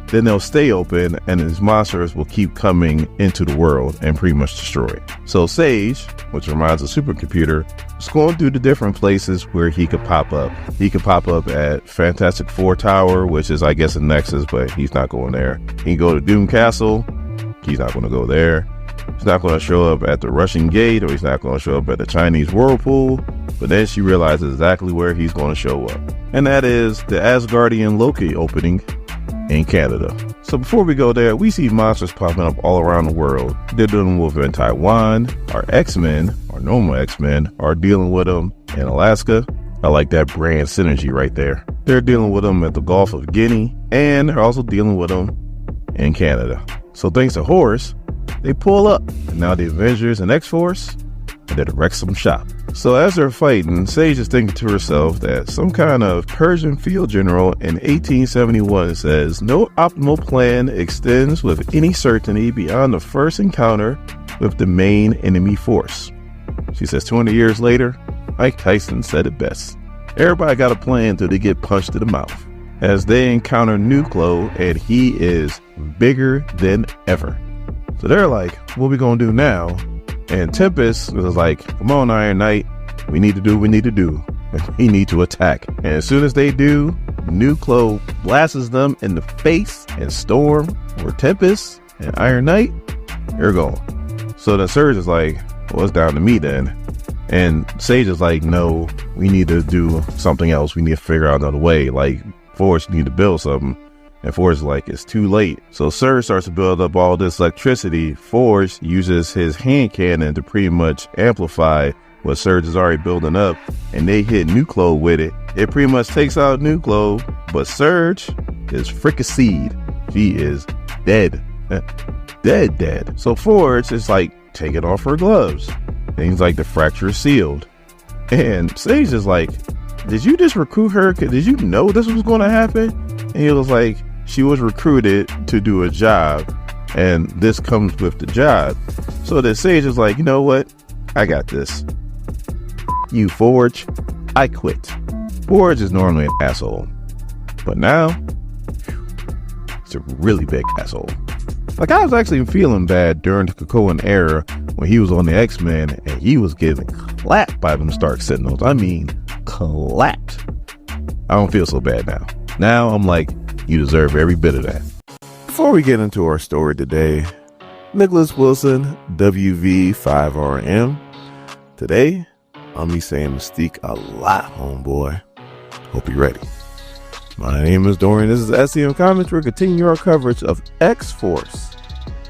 then they'll stay open and his monsters will keep coming into the world and pretty much destroy it. So Sage, which reminds a supercomputer, is going through the different places where he could pop up. He could pop up at Fantastic Four Tower, which is, I guess, a nexus, but he's not going there. He can go to Doom Castle. He's not going to go there. He's not going to show up at the Russian Gate, or he's not going to show up at the Chinese Whirlpool. But then she realizes exactly where he's going to show up. And that is the Asgardian Loki opening in Canada. So before we go there, we see monsters popping up all around the world. They're dealing with them in Taiwan. Our X-Men, our normal X-Men, are dealing with them in Alaska. I like that brand synergy right there. They're dealing with them at the Gulf of Guinea, and they're also dealing with them in Canada. So thanks to Horus, they pull up, and now the Avengers and X-Force are there to wreck some shop. So as they're fighting, Sage is thinking to herself that some kind of Persian field general in 1871 says, no optimal plan extends with any certainty beyond the first encounter with the main enemy force. She says 200 years later, Mike Tyson said it best. Everybody got a plan until they get punched in the mouth. As they encounter Nuklo, and he is bigger than ever. So they're like, what we gonna do now? And Tempest was like, come on, Iron Knight. We need to do what we need to do. We need to attack. And as soon as they do, Nuklo blasts them in the face, and Storm, or Tempest, and Iron Knight, they're gone. So the Surge is like, well, it's down to me then. And Sage is like, no, we need to do something else. We need to figure out another way. Like, Forge need to build something. And Forge is like, it's too late. So Surge starts to build up all this electricity. Forge uses his hand cannon to pretty much amplify what Surge is already building up. And they hit Nuklo with it. It pretty much takes out Nuklo. But Surge is fricasseed. She is dead. dead. So Forge is like taking off her gloves. Things like the fracture is sealed. And Sage is like, did you just recruit her? Did you know this was going to happen? And he was like, she was recruited to do a job And this comes with the job. So the Sage is like, you know what? I got this. You, Forge. I quit. Forge is normally an asshole. But now, it's a really big asshole. Like, I was actually feeling bad during the Krakoan era when he was on the X-Men and he was getting clapped by them Stark Sentinels. I mean, clapped. I don't feel so bad now. Now I'm like, you deserve every bit of that. Before we get into our story today, Nicholas Wilson, WV5RM. Today, I'll be saying Mystique a lot, homeboy. Hope you're ready. My name is Dorian. This is SCM Comics. We're continuing our coverage of X-Force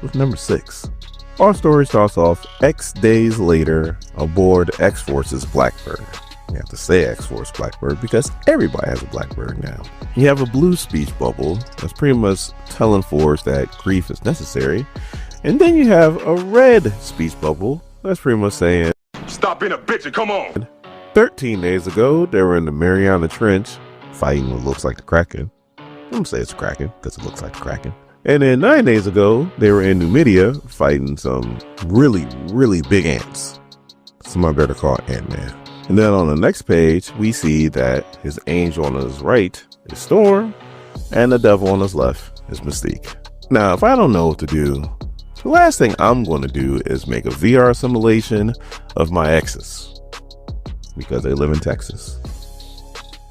with number 6. Our story starts off X days later aboard X-Force's Blackbird. You have to say X-Force Blackbird because everybody has a Blackbird now. You have a blue speech bubble that's pretty much telling Forge that grief is necessary. And then you have a red speech bubble that's pretty much saying, stop being a bitch and come on. 13 days ago, they were in the Mariana Trench fighting what looks like the Kraken. I'm going to say it's Kraken because it looks like the Kraken. And then 9 days ago, they were in Numidia fighting some really, really big ants. Somebody better call Ant-Man. And then on the next page, we see that his angel on his right is Thorne, and the devil on his left is Mystique. Now, if I don't know what to do, the last thing I'm going to do is make a VR simulation of my exes, because they live in Texas.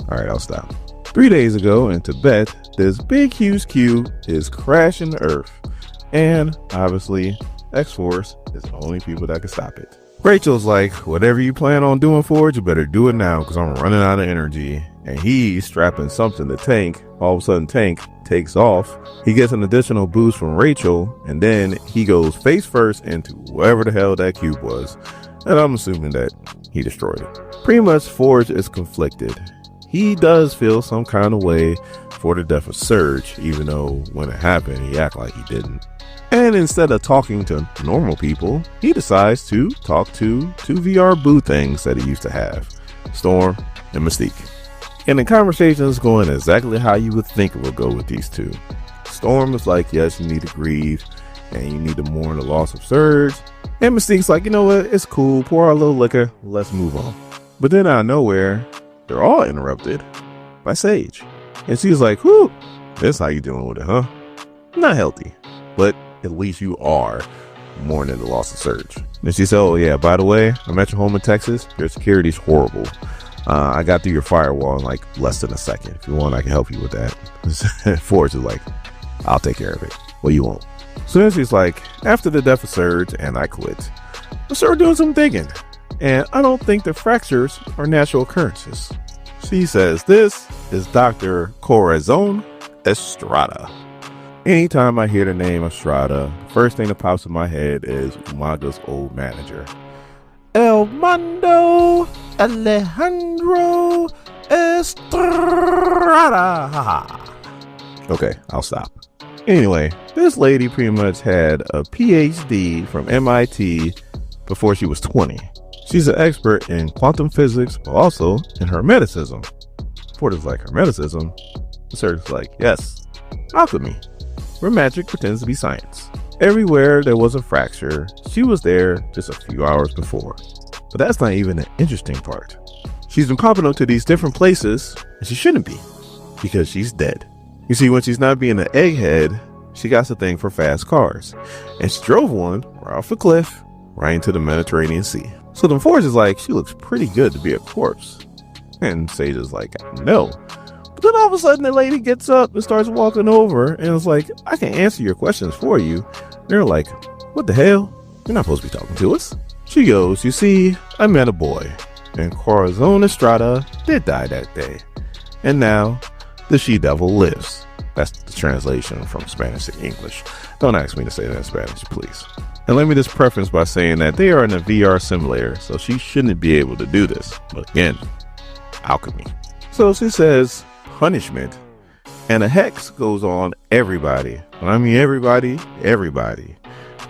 All right, I'll stop. 3 days ago in Tibet, this big huge cube is crashing the earth, and obviously, X-Force is the only people that can stop it. Rachel's like, whatever you plan on doing, Forge, you better do it now because I'm running out of energy. And he's strapping something to Tank. All of a sudden, Tank takes off. He gets an additional boost from Rachel, and then he goes face first into wherever the hell that cube was. And I'm assuming that he destroyed it. Pretty much, Forge is conflicted. He does feel some kind of way for the death of Surge, even though when it happened, he acted like he didn't. And instead of talking to normal people, he decides to talk to two VR boo things that he used to have, Storm and Mystique. And the conversation is going exactly how you would think it would go with these two. Storm is like, yes, you need to grieve, and you need to mourn the loss of Surge. And Mystique's like, you know what, it's cool, pour our little liquor, let's move on. But then out of nowhere, they're all interrupted by Sage. And she's like, whew, that's how you dealing with it, huh? Not healthy, but at least you are mourning the loss of Surge. And she said, oh yeah, by the way, I'm at your home in Texas. Your security's horrible. I got through your firewall in like less than a second. If you want, I can help you with that. Forge is like, I'll take care of it. Well, you won't. So then she's like, after the death of Surge and I quit, I started doing some digging. And I don't think the fractures are natural occurrences. She says this is Dr. Corazon Estrada. Anytime I hear the name Estrada, the first thing that pops in my head is Umaga's old manager, El Mando Alejandro Estrada. Okay, I'll stop. Anyway, this lady pretty much had a PhD from MIT before she was 20. She's an expert in quantum physics, but also in Hermeticism. Porter's like, Hermeticism? The surgeon's like, yes, alchemy, where magic pretends to be science. Everywhere there was a fracture, she was there just a few hours before. But that's not even the interesting part. She's been popping up to these different places, and she shouldn't be, because she's dead. You see, when she's not being an egghead, she got a thing for fast cars, and she drove one right off a cliff, right into the Mediterranean Sea. So the Forge is like, she looks pretty good to be a corpse. And Sage is like, no. But then all of a sudden the lady gets up and starts walking over and is like, I can answer your questions for you. And they're like, what the hell? You're not supposed to be talking to us. She goes, you see, I met a boy. And Corazon Estrada did die that day. And now the she-devil lives. That's the translation from Spanish to English. Don't ask me to say that in Spanish, please. And let me just preface by saying that they are in a VR simulator, so she shouldn't be able to do this. But again, alchemy. So she says punishment, and a hex goes on everybody. When I mean everybody, everybody.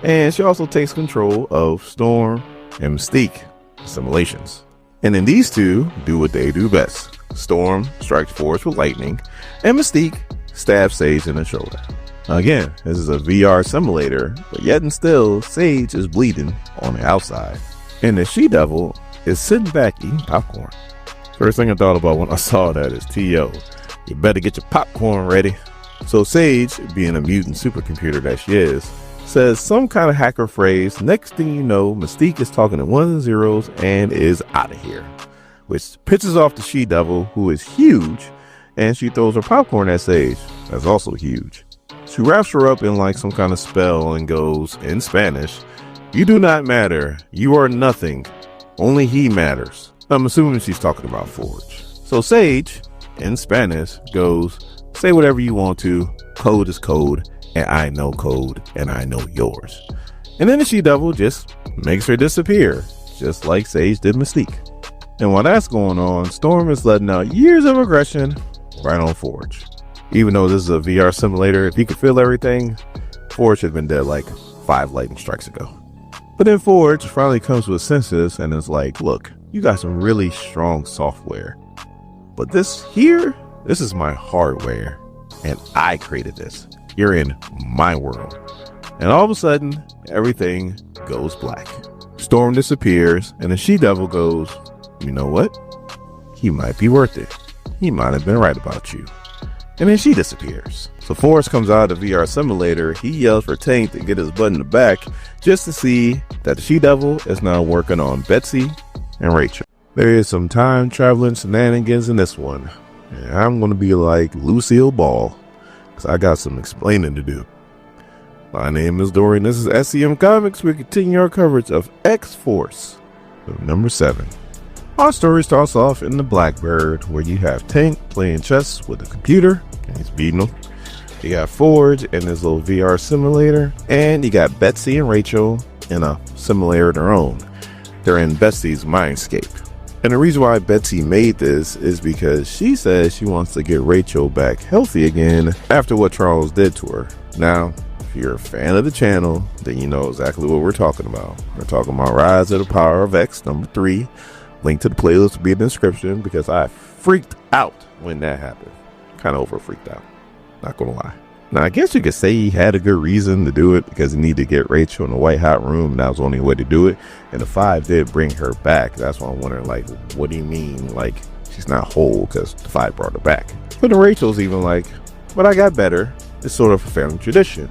And she also takes control of Storm and Mystique simulations. And then these two do what they do best. Storm strikes Forge with lightning, and Mystique stabs Sage in the shoulder. Again, this is a VR simulator, but yet and still, Sage is bleeding on the outside. And the she-devil is sitting back eating popcorn. First thing I thought about when I saw that is, T.O., you better get your popcorn ready. So Sage, being a mutant supercomputer that she is, says some kind of hacker phrase. Next thing you know, Mystique is talking in ones and zeros and is out of here. Which pisses off the she-devil, who is huge, and she throws her popcorn at Sage, that's also huge. She wraps her up in like some kind of spell and goes, in Spanish, "You do not matter. You are nothing. Only he matters." I'm assuming she's talking about Forge. So Sage, in Spanish, goes, "Say whatever you want to. Code is code, and I know code, and I know yours." And then the she-devil just makes her disappear, just like Sage did Mystique. And while that's going on, Storm is letting out years of aggression right on Forge. Even though this is a VR simulator, if he could feel everything, Forge should have been dead like 5 lightning strikes ago. But then Forge finally comes to his senses and is like, look, you got some really strong software, but this is my hardware, and I created this. You're in my world. And all of a sudden, everything goes black. Storm disappears, and the she-devil goes, you know what? He might be worth it. He might have been right about you. And then she disappears. So Forrest comes out of the VR simulator. He yells for Tank to get his butt in the back just to see that the she-devil is now working on Betsy and Rachel. There is some time traveling shenanigans in this one. And I'm going to be like Lucille Ball, because I got some explaining to do. My name is Dorian. This is SCM Comics. We continue our coverage of X-Force, number 7. Our story starts off in the Blackbird, where you have Tank playing chess with a computer, and he's beating him. You got Forge in his little VR simulator, and you got Betsy and Rachel in a simulator of their own. They're in Betsy's mindscape. And the reason why Betsy made this is because she says she wants to get Rachel back healthy again after what Charles did to her. Now, if you're a fan of the channel, then you know exactly what we're talking about. We're talking about Rise of the Power of X, number 3. Link to the playlist will be in the description, because I freaked out when that happened. Kind of over freaked out, not gonna lie. Now, I guess you could say he had a good reason to do it, because he needed to get Rachel in the white hot room, and that was the only way to do it. And the 5 did bring her back. That's why I'm wondering, like, what do you mean, like, she's not whole because the 5 brought her back? But then Rachel's even like, but I got better. It's sort of a family tradition.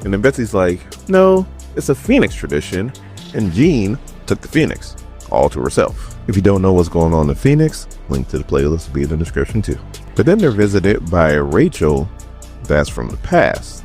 And then Betsy's like, no, it's a Phoenix tradition, and Jean took the Phoenix all to herself. If you don't know what's going on in Phoenix, link to the playlist will be in the description too. But then they're visited by Rachel that's from the past.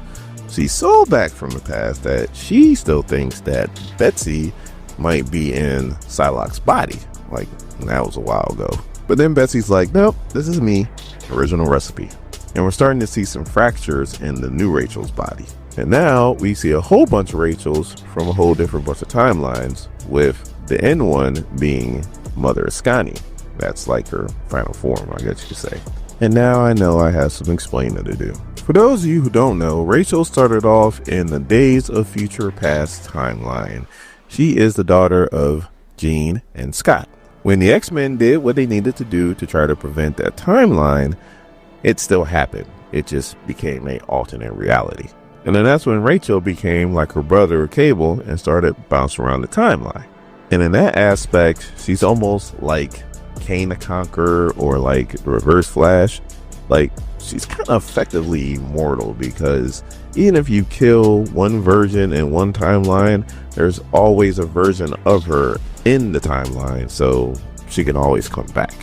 She's so back from the past that she still thinks that Betsy might be in Psylocke's body. Like, that was a while ago. But then Betsy's like, nope, this is me, original recipe. And we're starting to see some fractures in the new Rachel's body. And now we see a whole bunch of Rachels from a whole different bunch of timelines, with the end one being Mother Ascani. That's like her final form, I guess you could say. And now I know I have some explaining to do. For those of you who don't know, Rachel started off in the Days of Future Past timeline. She is the daughter of Jean and Scott. When the X-Men did what they needed to do to try to prevent that timeline, it still happened. It just became an alternate reality. And then that's when Rachel became like her brother Cable and started bouncing around the timeline. And in that aspect, she's almost like Kane the Conqueror or like Reverse Flash. Like, she's kind of effectively immortal, because even if you kill one version in one timeline, there's always a version of her in the timeline, so she can always come back.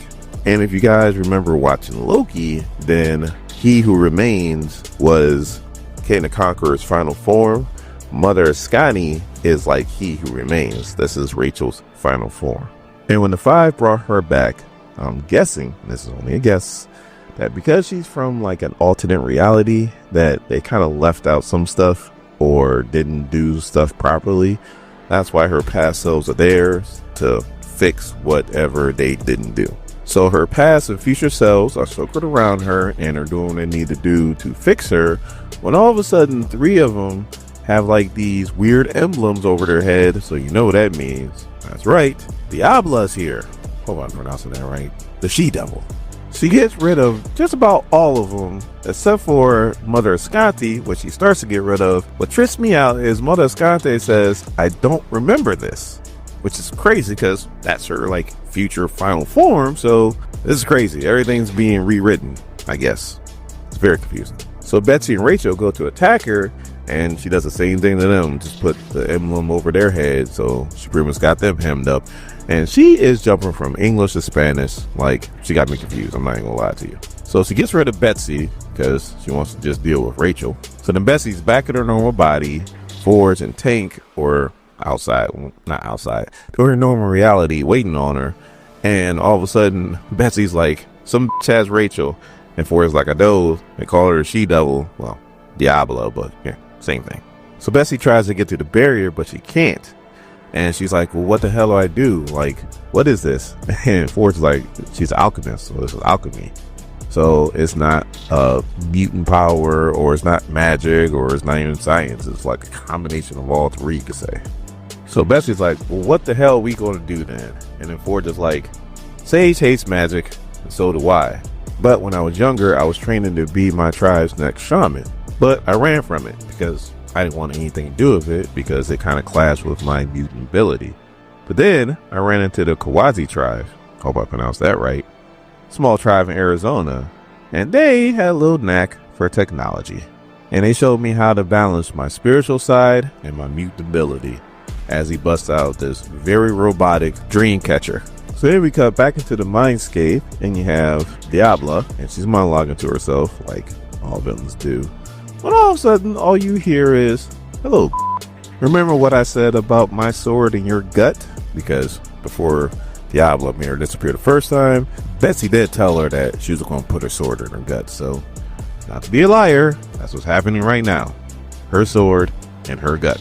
And if you guys remember watching Loki, then He Who Remains was Kane the Conqueror's final form. Mother Ascani is like He Who Remains. This is Rachel's final form. And when the 5 brought her back, I'm guessing, this is only a guess, that because she's from like an alternate reality, that they kind of left out some stuff or didn't do stuff properly. That's why her past selves are there to fix whatever they didn't do. So her past and future selves are circled around her and are doing what they need to do to fix her, when all of a sudden 3 of them have like these weird emblems over their head. So you know what that means. That's right, Diabla's here. Hope I'm pronouncing that right. The she-devil. She gets rid of just about all of them, except for Mother Escante, which she starts to get rid of. What trips me out is Mother Escante says, I don't remember this, which is crazy because that's her like future final form. So this is crazy. Everything's being rewritten, I guess. It's very confusing. So Betsy and Rachel go to attack her, and she does the same thing to them, just put the emblem over their head. So she pretty much got them hemmed up. And she is jumping from English to Spanish. Like, she got me confused. I'm not even gonna lie to you. So she gets rid of Betsy because she wants to just deal with Rachel. So then Betsy's back in her normal body. Forge and Tank, or outside, well, not outside, they're in normal reality waiting on her. And all of a sudden, Betsy's like, some bitch has Rachel. And Forge's like, I know. They call her a she-devil. Well, Diablo, but yeah, same thing. So Betsy tries to get to the barrier, but she can't. And she's like, well, what the hell do I do? Like, what is this? And Forge's like, she's an alchemist, so this is alchemy. So it's not mutant power, or it's not magic, or it's not even science. It's like a combination of all three, you could say. So Betsy's like, well, what the hell are we going to do then? And then Forge is like, Sage hates magic, and so do I. But when I was younger, I was training to be my tribe's next shaman. But I ran from it because I didn't want anything to do with it because it kind of clashed with my mutant ability. But then I ran into the Kawazi tribe. Hope I pronounced that right. Small tribe in Arizona. And they had a little knack for technology. And they showed me how to balance my spiritual side and my mutant ability as he busts out this very robotic dream catcher. So then we cut back into the mindscape and you have Diablo, and she's monologuing to herself like all villains do. But all of a sudden, all you hear is, hello, remember what I said about my sword in your gut? Because before Diablo made her disappear the first time, Betsy did tell her that she was going to put her sword in her gut. So, not to be a liar, that's what's happening right now. Her sword in her gut.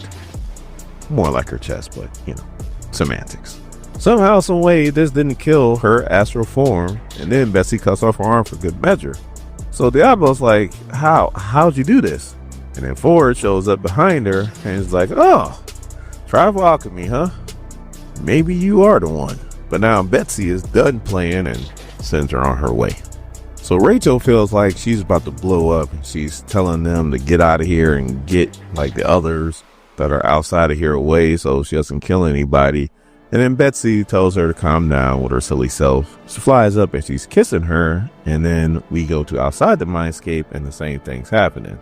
More like her chest, but, you know, semantics. Somehow, some way, this didn't kill her astral form, and then Betsy cuts off her arm for good measure. So Diablo's like, how'd you do this? And then Forge shows up behind her and is like, oh, tribal alchemy, huh? Maybe you are the one. But now Betsy is done playing and sends her on her way. So Rachel feels like she's about to blow up, and she's telling them to get out of here and get like the others that are outside of here away so she doesn't kill anybody. And then Betsy tells her to calm down with her silly self. She flies up and she's kissing her. And then we go to outside the mindscape and the same thing's happening.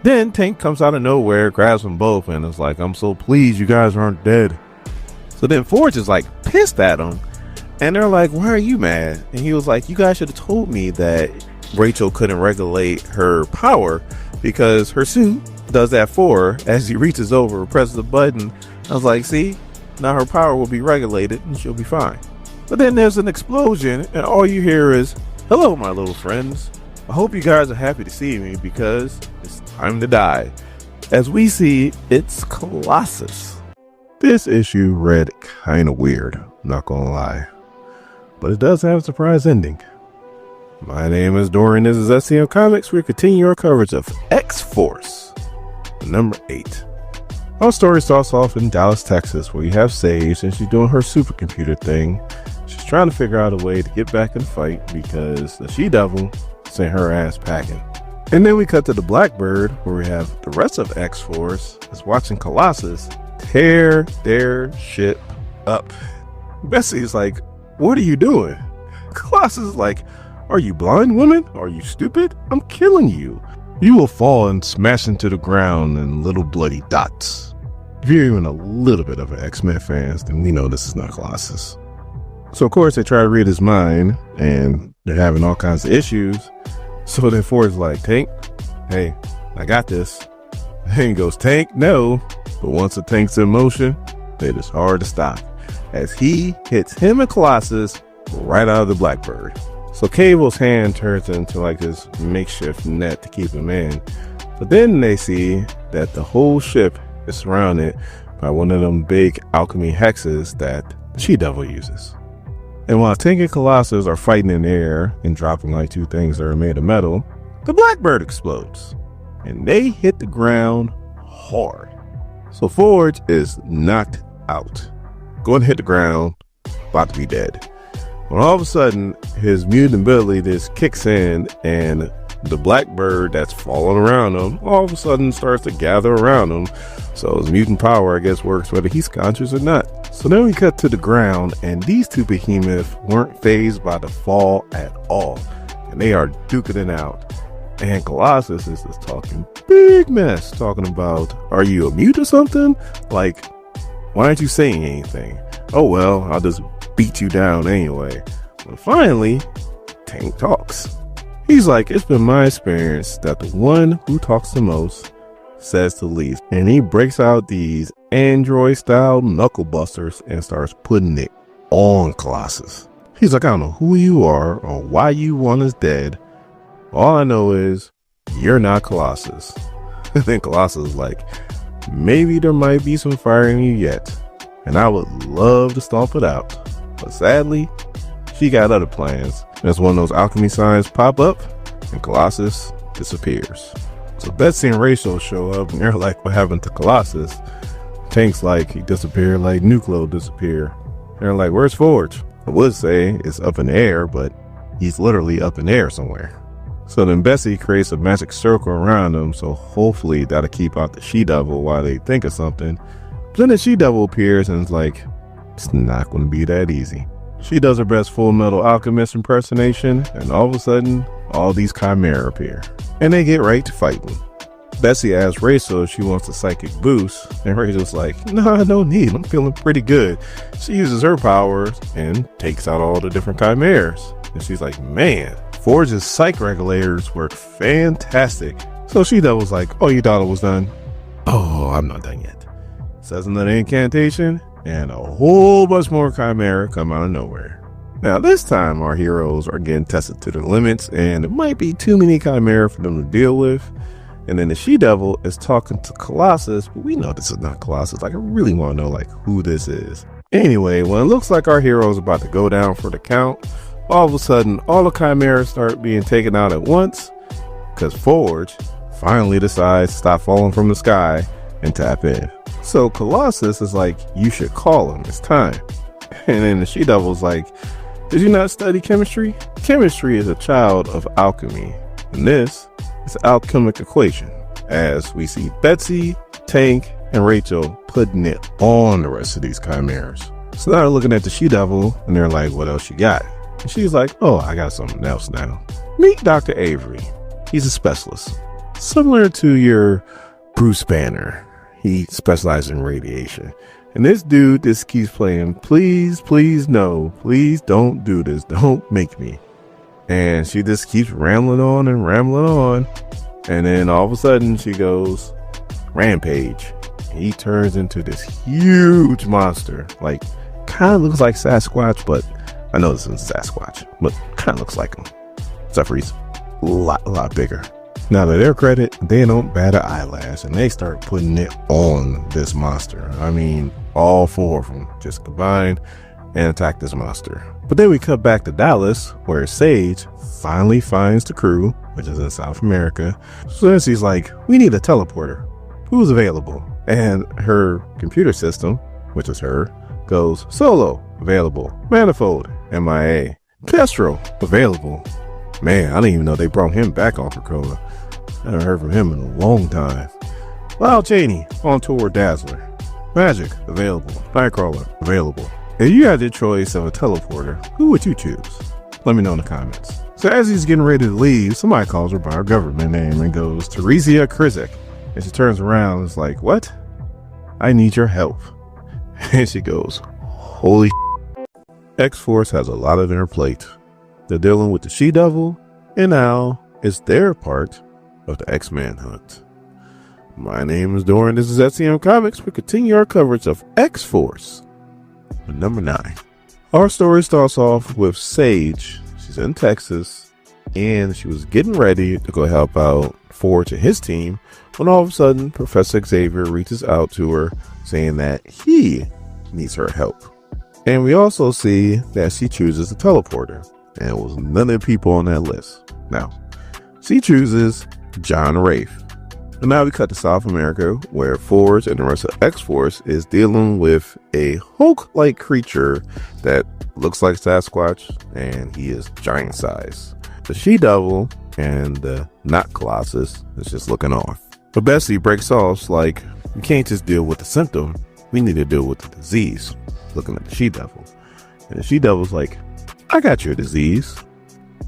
Then Tank comes out of nowhere, grabs them both, and is like, I'm so pleased you guys aren't dead. So then Forge is like pissed at him. And they're like, why are you mad? And he was like, you guys should have told me that Rachel couldn't regulate her power because her suit does that for her. As he reaches over and presses the button, I was like, see? Now her power will be regulated and she'll be fine. But then there's an explosion and all you hear is, hello, my little friends. I hope you guys are happy to see me because it's time to die. As we see, it's Colossus. This issue read kind of weird, I'm not gonna lie. But it does have a surprise ending. My name is Dorian, this is SCM Comics. We continue our coverage of X-Force, number 8. Our story starts off in Dallas, Texas, where you have Sage, and she's doing her supercomputer thing. She's trying to figure out a way to get back in the fight because the she-devil sent her ass packing. And then we cut to the Blackbird, where we have the rest of X-Force is watching Colossus tear their shit up. Betsy's like, what are you doing? Colossus is like, are you blind, woman? Are you stupid? I'm killing you. You will fall and smash into the ground in little bloody dots. If you're even a little bit of an X-Men fan, then we know this is not Colossus. So of course they try to read his mind and they're having all kinds of issues. So then Ford's like, Tank, hey, I got this. And he goes, Tank, no. But once the tank's in motion, it is hard to stop. As he hits him and Colossus right out of the Blackbird. So Cable's hand turns into like this makeshift net to keep him in. But then they see that the whole ship is surrounded by one of them big alchemy hexes that the she-devil uses. And while Tank and Colossus are fighting in the air and dropping like two things that are made of metal, the Blackbird explodes. And they hit the ground hard. So Forge is knocked out. Going to hit the ground, about to be dead. when all of a sudden his mutant ability just kicks in, and the black bird that's falling around him all of a sudden starts to gather around him. So his mutant power, I guess, works whether he's conscious or not. So then we cut to the ground, and these two behemoths weren't fazed by the fall at all, and they are duking it out. And Colossus is just talking big mess, talking about, are you a mute or something? Like, why aren't you saying anything? Oh well, I'll just beat you down anyway. But finally, Tank talks. He's like, it's been my experience that the one who talks the most says the least. And he breaks out these android style knuckle busters and starts putting it on Colossus. He's like, I don't know who you are or why you want us dead. All I know is you're not Colossus. And then Colossus is like, maybe there might be some fire in you yet, and I would love to stomp it out. But sadly, she got other plans. As one of those alchemy signs pop up, and Colossus disappears. So Betsy and Rachel show up, and they're like, what happened to Colossus? Tank's like, he disappeared like Nuklo disappeared. They're like, where's Forge? I would say it's up in the air, but he's literally up in the air somewhere. So then Betsy creates a magic circle around him, so hopefully that'll keep out the she-devil while they think of something. But then the she-devil appears and it's like, it's not going to be that easy. She does her best Full Metal Alchemist impersonation, and all of a sudden, all these chimera appear. And they get right to fighting. Betsy asks Rachel if she wants a psychic boost, and Rachel's like, no, no need, I'm feeling pretty good. She uses her powers and takes out all the different chimeras. And she's like, man, Forge's psych regulators work fantastic. So she-devil's like, oh, you thought it was done? Oh, I'm not done yet. Says another incantation, and a whole bunch more chimera come out of nowhere. Now this time our heroes are getting tested to their limits, and it might be too many chimera for them to deal with. And then the she-devil is talking to Colossus, but we know this is not Colossus. Like, I really want to know like who this is. Anyway, when it looks like our heroes are about to go down for the count, all of a sudden all the chimeras start being taken out at once, because Forge finally decides to stop falling from the sky and tap in. So Colossus is like, you should call him, it's time. And then the she-devil's like, did you not study chemistry? Chemistry is a child of alchemy, and this is an alchemic equation, as we see Betsy, Tank, and Rachel putting it on the rest of these chimeras. So now they're looking at the she-devil, and they're like, what else you got? And she's like, oh, I got something else now. Meet Dr. Avery. He's a specialist, similar to your Bruce Banner. He specializes in radiation. And this dude just keeps playing, please, please, no, please don't do this. Don't make me. And she just keeps rambling on and rambling on. And then all of a sudden she goes, rampage. He turns into this huge monster. Like, kind of looks like Sasquatch, but I know this isn't Sasquatch, but kind of looks like him. Except for he's a lot bigger. Now, to their credit, they don't bat an eyelash, and they start putting it on this monster. I mean, all four of them just combine and attack this monster. But then we cut back to Dallas, where Sage finally finds the crew, which is in South America. So then she's like, we need a teleporter. Who's available? And her computer system, which is her, goes, Solo, available. Manifold, MIA. Castro, available. Man, I didn't even know they brought him back off Krakoa. I haven't heard from him in a long time. Lyle Cheney, on tour Dazzler. Magic, available. Nightcrawler, available. If you had the choice of a teleporter, who would you choose? Let me know in the comments. So as he's getting ready to leave, somebody calls her by her government name and goes, Teresia Krizek. And she turns around and is like, what? I need your help. And she goes, holy shit. X-Force has a lot on their plate. They're dealing with the she-devil, and now it's their part of the X-Men hunt. My name is Doran. This is SCM Comics. We continue our coverage of X-Force. Number 9. Our story starts off with Sage. She's in Texas, and she was getting ready to go help out Forge and his team when all of a sudden Professor Xavier reaches out to her saying that he needs her help. And we also see that she chooses a teleporter, and it was none of the people on that list. Now, she chooses John Rafe. And now we cut to South America, where Forge and the rest of X-Force is dealing with a Hulk-like creature that looks like Sasquatch, and he is giant size. The She-Devil and the not Colossus is just looking on. But Betsy breaks off like, we can't just deal with the symptom, we need to deal with the disease. Looking at the She-Devil. And the She-Devil's like, I got your disease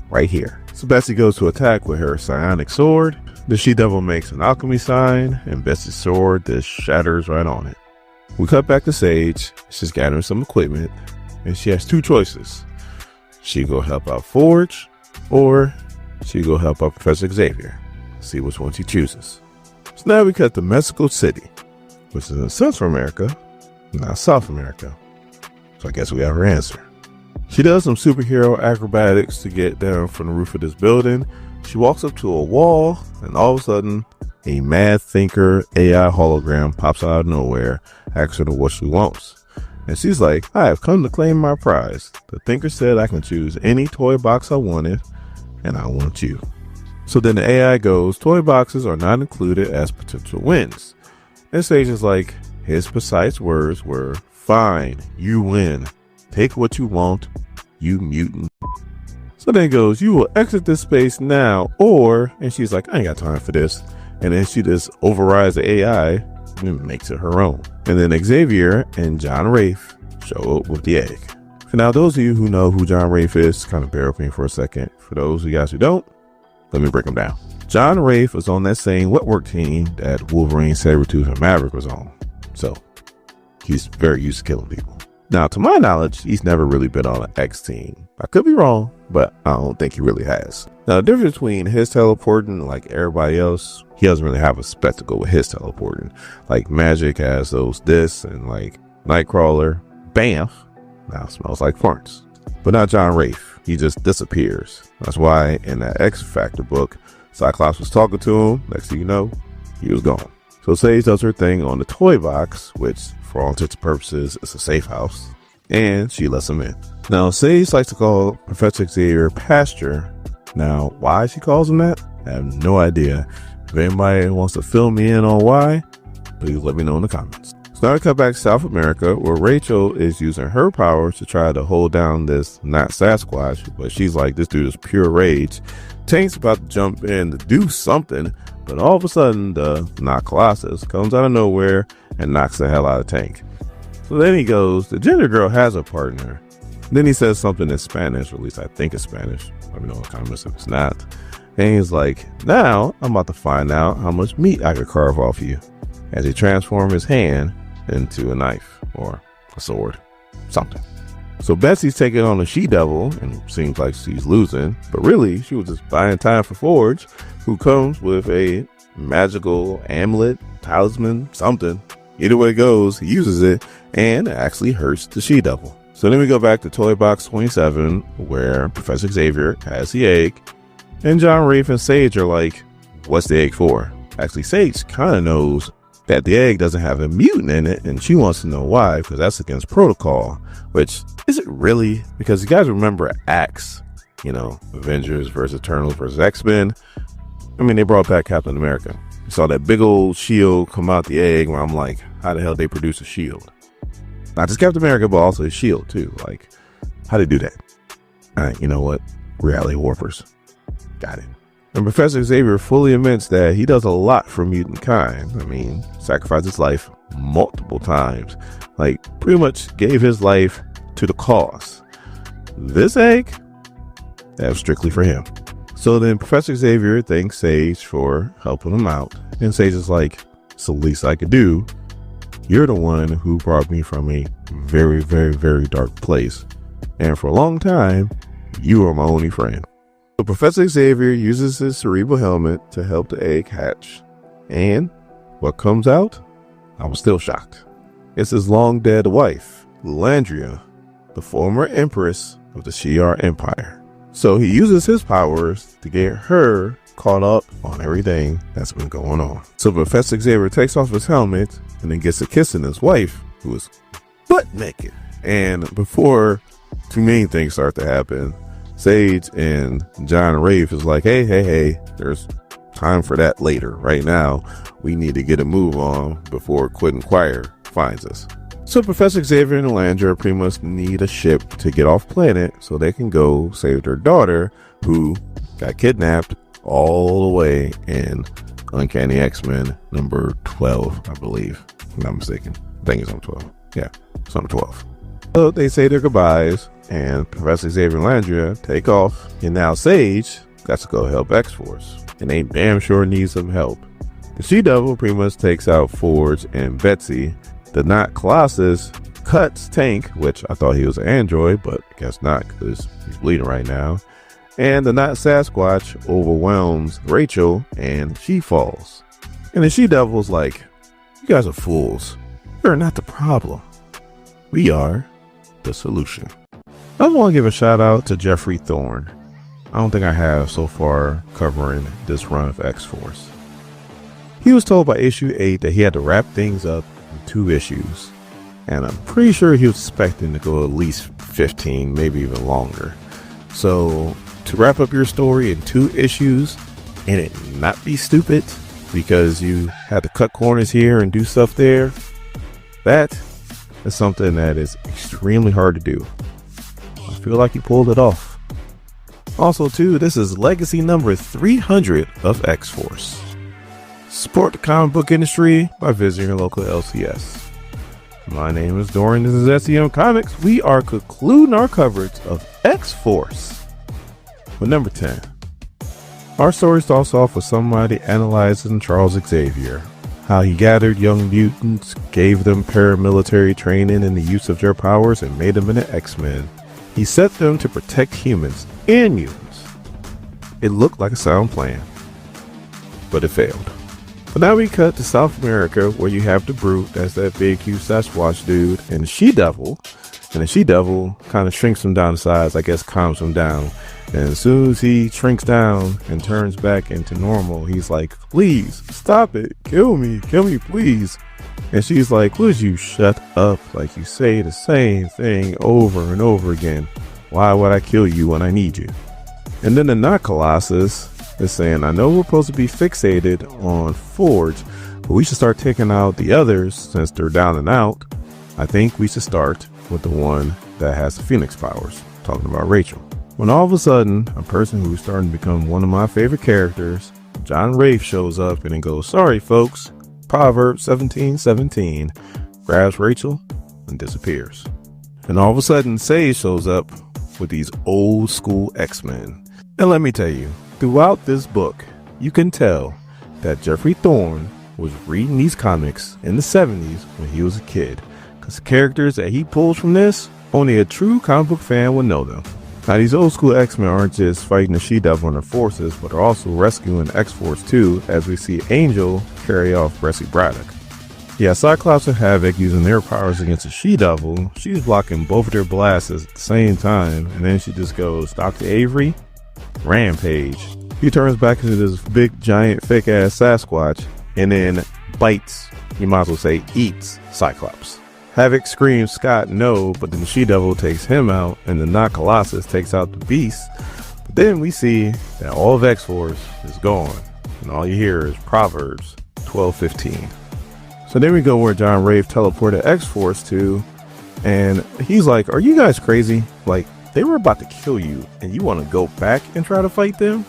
right here. So Betsy goes to attack with her psionic sword. The She-Devil makes an alchemy sign, and Betsy's sword just shatters right on it. We cut back to Sage. She's gathering some equipment, and she has two choices. She go help out Forge, or she go help out Professor Xavier. See which one she chooses. So now we cut to Mexico City, which is in Central America, not South America. So I guess we have her answer. She does some superhero acrobatics to get down from the roof of this building. She walks up to a wall, and all of a sudden, a mad thinker AI hologram pops out of nowhere, asking her what she wants. And she's like, I have come to claim my prize. The thinker said I can choose any toy box I wanted, and I want you. So then the AI goes, toy boxes are not included as potential wins. And Sage is like, his precise words were, fine, you win. Take what you want, you mutant. So then it goes, you will exit this space now, or, and she's like, I ain't got time for this. And then she just overrides the AI and makes it her own. And then Xavier and John Rafe show up with the egg. So now those of you who know who John Rafe is, kind of bear with me for a second. For those of you guys who don't, let me break them down. John Rafe was on that same wetwork team that Wolverine, Sabretooth, and Maverick was on. So he's very used to killing people. Now, to my knowledge, he's never really been on an X team. I could be wrong, but I don't think he really has. Now, the difference between his teleporting, like everybody else, he doesn't really have a spectacle with his teleporting. Like Magic has those discs, and like Nightcrawler, bam, now smells like farts. But not John Rafe. He just disappears. That's why in that X Factor book, Cyclops was talking to him. Next thing you know, he was gone. So Sage does her thing on the toy box, which for all intents and purposes is a safe house, and she lets him in. Now Sage likes to call Professor Xavier Pasture. Now why she calls him that, I have no idea. If anybody wants to fill me in on why, please let me know in the comments. So now we cut back to South America, where Rachel is using her powers to try to hold down this not Sasquatch, but she's like, this dude is pure rage. Tank's about to jump in to do something, but all of a sudden the not Colossus comes out of nowhere and knocks the hell out of Tank. So then he goes, the gender girl has a partner. Then he says something in Spanish, or at least I think it's Spanish. Let me know in the comments if it's not. And he's like, now I'm about to find out how much meat I could carve off you, as he transforms his hand into a knife or a sword, something. So Betsy's taking on the She-Devil, and seems like she's losing, but really she was just buying time for Forge, who comes with a magical amulet, talisman, something. Either way it goes, he uses it, and it actually hurts the She-Devil. So then we go back to Toy Box 27, where Professor Xavier has the egg, and John Rafe and Sage are like, what's the egg for? Actually, Sage kind of knows that the egg doesn't have a mutant in it, and she wants to know why, because that's against protocol. Which, is it really? Because you guys remember Axe, you know, Avengers versus Eternals versus X-Men. I mean, they brought back Captain America. You saw that big old shield come out the egg, where I'm like, how the hell they produce a shield? Not just Captain America, but also a shield too. Like, how they do that? All right, you know what? Reality warpers. Got it. And Professor Xavier fully admits that he does a lot for mutant kind. I mean, sacrificed his life multiple times. Like, pretty much gave his life to the cause. This egg, that was strictly for him. So then Professor Xavier thanks Sage for helping him out. And Sage is like, it's the least I could do. You're the one who brought me from a very, very, very dark place. And for a long time, you are my only friend. So Professor Xavier uses his cerebral helmet to help the egg hatch. And what comes out? I was still shocked. It's his long dead wife, Landria, the former empress of the Shi'ar Empire. So he uses his powers to get her caught up on everything that's been going on. So Professor Xavier takes off his helmet and then gets a kiss in his wife, who is butt naked. And before too many things start to happen, Sage and John Rafe is like, hey, there's time for that later. Right now, we need to get a move on before Quentin Quire finds us. So Professor Xavier and Landra pretty much need a ship to get off planet so they can go save their daughter, who got kidnapped all the way in Uncanny X-Men number 12, I believe. If I'm not mistaken. I think it's number 12. Yeah, it's number 12. So they say their goodbyes, and Professor Xavier and Landra take off, and now Sage got to go help X-Force, and they damn sure need some help. The She-Devil pretty much takes out Forge and Betsy. The Not Colossus cuts Tank, which I thought he was an android, but I guess not because he's bleeding right now. And the Not Sasquatch overwhelms Rachel, and she falls. And the She-Devil's like, you guys are fools. You're not the problem. We are the solution. I just want to give a shout out to Geoffrey Thorne. I don't think I have so far covering this run of X-Force. He was told by issue 8 that he had to wrap things up in 2 issues. And I'm pretty sure he was expecting to go at least 15, maybe even longer. So to wrap up your story in 2 issues and it not be stupid because you had to cut corners here and do stuff there, that is something that is extremely hard to do. I feel like he pulled it off. Also too, this is legacy number 300 of X-Force. Support the comic book industry by visiting your local LCS. My name is Thorne. This is SEM Comics. We are concluding our coverage of X-Force with number 10. Our story starts off with somebody analyzing Charles Xavier, how he gathered young mutants, gave them paramilitary training in the use of their powers, and made them into X-Men. He set them to protect humans and mutants. It looked like a sound plan, but it failed. But now we cut to South America, where you have the Brute, that's that big huge Sasquatch dude, and the She-Devil. And the She-Devil kind of shrinks him down to size, I guess calms him down. And as soon as he shrinks down and turns back into normal, he's like, please, stop it, kill me, please. And she's like, would you shut up? Like, you say the same thing over and over again. Why would I kill you when I need you? And then the Not Colossus is saying, I know we're supposed to be fixated on Forge, but we should start taking out the others since they're down and out. I think we should start with the one that has the Phoenix powers, talking about Rachel. When all of a sudden, a person who's starting to become one of my favorite characters, John Rafe, shows up and it goes, sorry folks, Proverbs 17:17, grabs Rachel and disappears. And all of a sudden, Sage shows up with these old school X-Men. And let me tell you, throughout this book, you can tell that Geoffrey Thorne was reading these comics in the 70s when he was a kid. Because the characters that he pulls from this, only a true comic book fan would know them. Now, these old school X-Men aren't just fighting the She-Devil and her forces, but are also rescuing X-Force too, as we see Angel carry off Betsy Braddock. Yeah, Cyclops and Havoc using their powers against the She-Devil. She's blocking both of their blasts at the same time, and then she just goes, Dr. Avery, rampage. He turns back into this big, giant, fake-ass Sasquatch, and then bites, you might as well say eats, Cyclops. Havoc screams Scott no, but then the She-Devil takes him out, and the Not Colossus takes out the Beast. But then we see that all of X-Force is gone, and all you hear is Proverbs 12:15. So then we go where John Rafe teleported X-Force to, and he's like, are you guys crazy? Like, they were about to kill you, and you want to go back and try to fight them?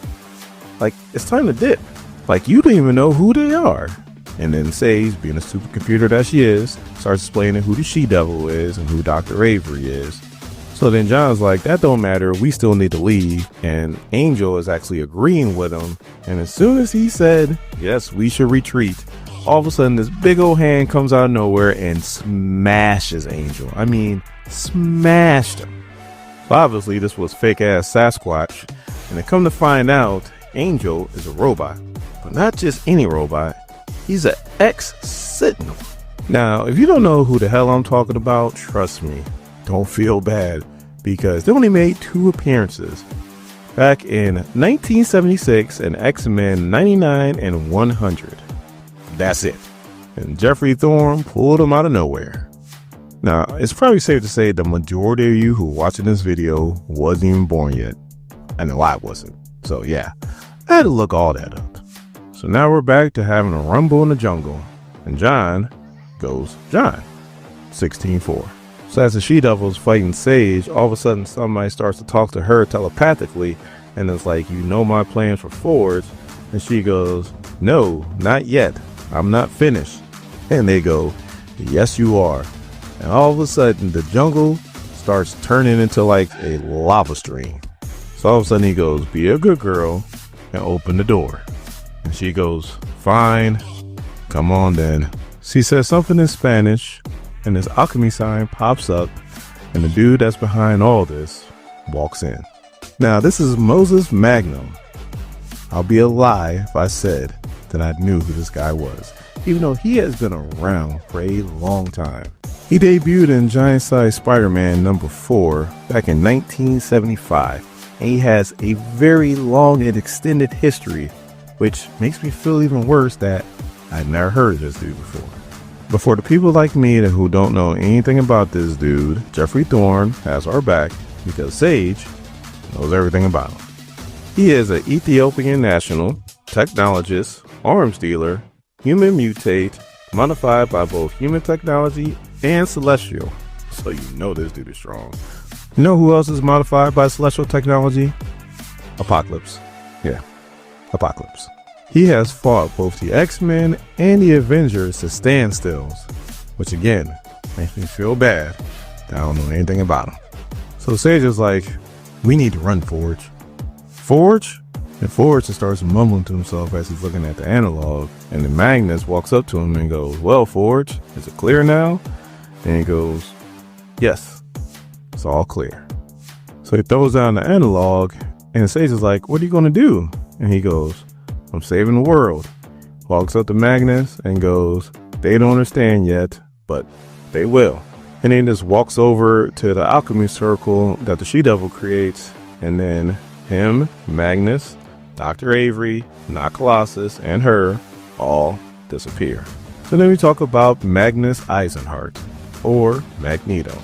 Like, it's time to dip. Like, you don't even know who they are. And then Sage, being a supercomputer that she is, starts explaining who the She-Devil is and who Dr. Avery is. So then John's like, that don't matter, we still need to leave. And Angel is actually agreeing with him. And as soon as he said, yes, we should retreat, all of a sudden this big old hand comes out of nowhere and smashes Angel. I mean, smashed him. So obviously this was fake ass Sasquatch. And to come to find out, Angel is a robot. But not just any robot. He's an X-Sentinel. Now, if you don't know who the hell I'm talking about, trust me, don't feel bad, because they only made 2 appearances back in 1976 and X-Men 99 and 100. That's it. And Geoffrey Thorne pulled them out of nowhere. Now, it's probably safe to say the majority of you who are watching this video wasn't even born yet. I know I wasn't. So yeah, I had to look all that up. So now we're back to having a rumble in the jungle. And John goes, John, 16-4. So as the She-Devil's fighting Sage, all of a sudden somebody starts to talk to her telepathically. And it's like, you know my plans for Forge. And she goes, no, not yet. I'm not finished. And they go, yes, you are. And all of a sudden, the jungle starts turning into like a lava stream. So all of a sudden he goes, be a good girl and open the door. And she goes, fine. Come on then. She says something in Spanish, and this alchemy sign pops up, and the dude that's behind all this walks in. Now, this is Moses Magnum. I'll be a lie if I said that I knew who this guy was, even though he has been around for a long time. He debuted in Giant Size Spider-Man #4 back in 1975, and he has a very long and extended history, which makes me feel even worse that I'd never heard of this dude before. But for the people like me who don't know anything about this dude, Geoffrey Thorne has our back because Sage knows everything about him. He is an Ethiopian national, technologist, arms dealer, human mutate, modified by both human technology and celestial. So you know this dude is strong. You know who else is modified by celestial technology? Apocalypse. Yeah, Apocalypse. He has fought both the X-Men and the Avengers to standstills, which again makes me feel bad that I don't know anything about him. So Sage is like, we need to run, Forge. Forge? And Forge just starts mumbling to himself as he's looking at the analog, and then Magnus walks up to him and goes, well, Forge, is it clear now? And he goes, yes, it's all clear. So he throws down the analog, and Sage is like, what are you going to do? And he goes, I'm saving the world. Walks up to Magnus and goes, they don't understand yet, but they will. And then just walks over to the alchemy circle that the She-Devil creates, and then him, Magnus, Dr. Avery, not Colossus, and her all disappear. So then we talk about Magnus Eisenhart, or Magneto,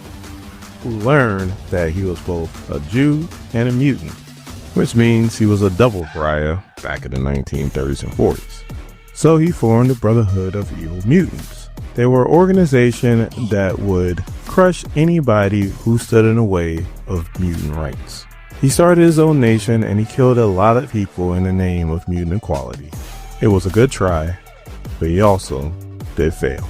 who learned that he was both a Jew and a mutant, which means he was a double pariah back in the 1930s and 40s. So he formed the Brotherhood of Evil Mutants. They were an organization that would crush anybody who stood in the way of mutant rights. He started his own nation and he killed a lot of people in the name of mutant equality. It was a good try, but he also did fail.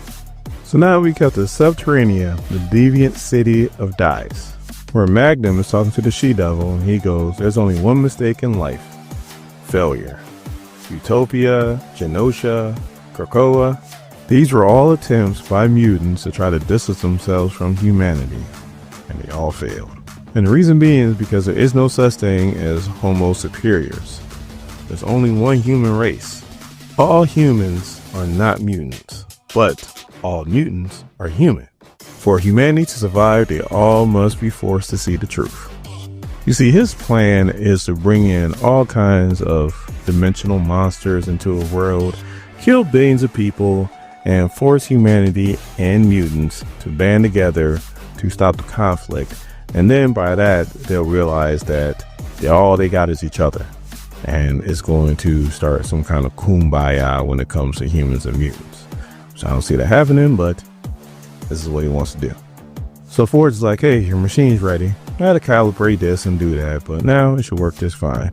So now we cut to Subterranea, the deviant city of Dice, where Magnum is talking to the She-Devil, and he goes, there's only one mistake in life: failure. Utopia, Genosha, Krakoa, these were all attempts by mutants to try to distance themselves from humanity, and they all failed. And the reason being is because there is no such thing as Homo superiors. There's only one human race. All humans are not mutants, but all mutants are human. For humanity to survive, they all must be forced to see the truth. You see, his plan is to bring in all kinds of dimensional monsters into a world, kill billions of people, and force humanity and mutants to band together to stop the conflict. And then by that, they'll realize that all they got is each other. And it's going to start some kind of kumbaya when it comes to humans and mutants. So I don't see that happening, but this is what he wants to do. So Forge is like, hey, your machine's ready. I had to calibrate this and do that, but now it should work just fine.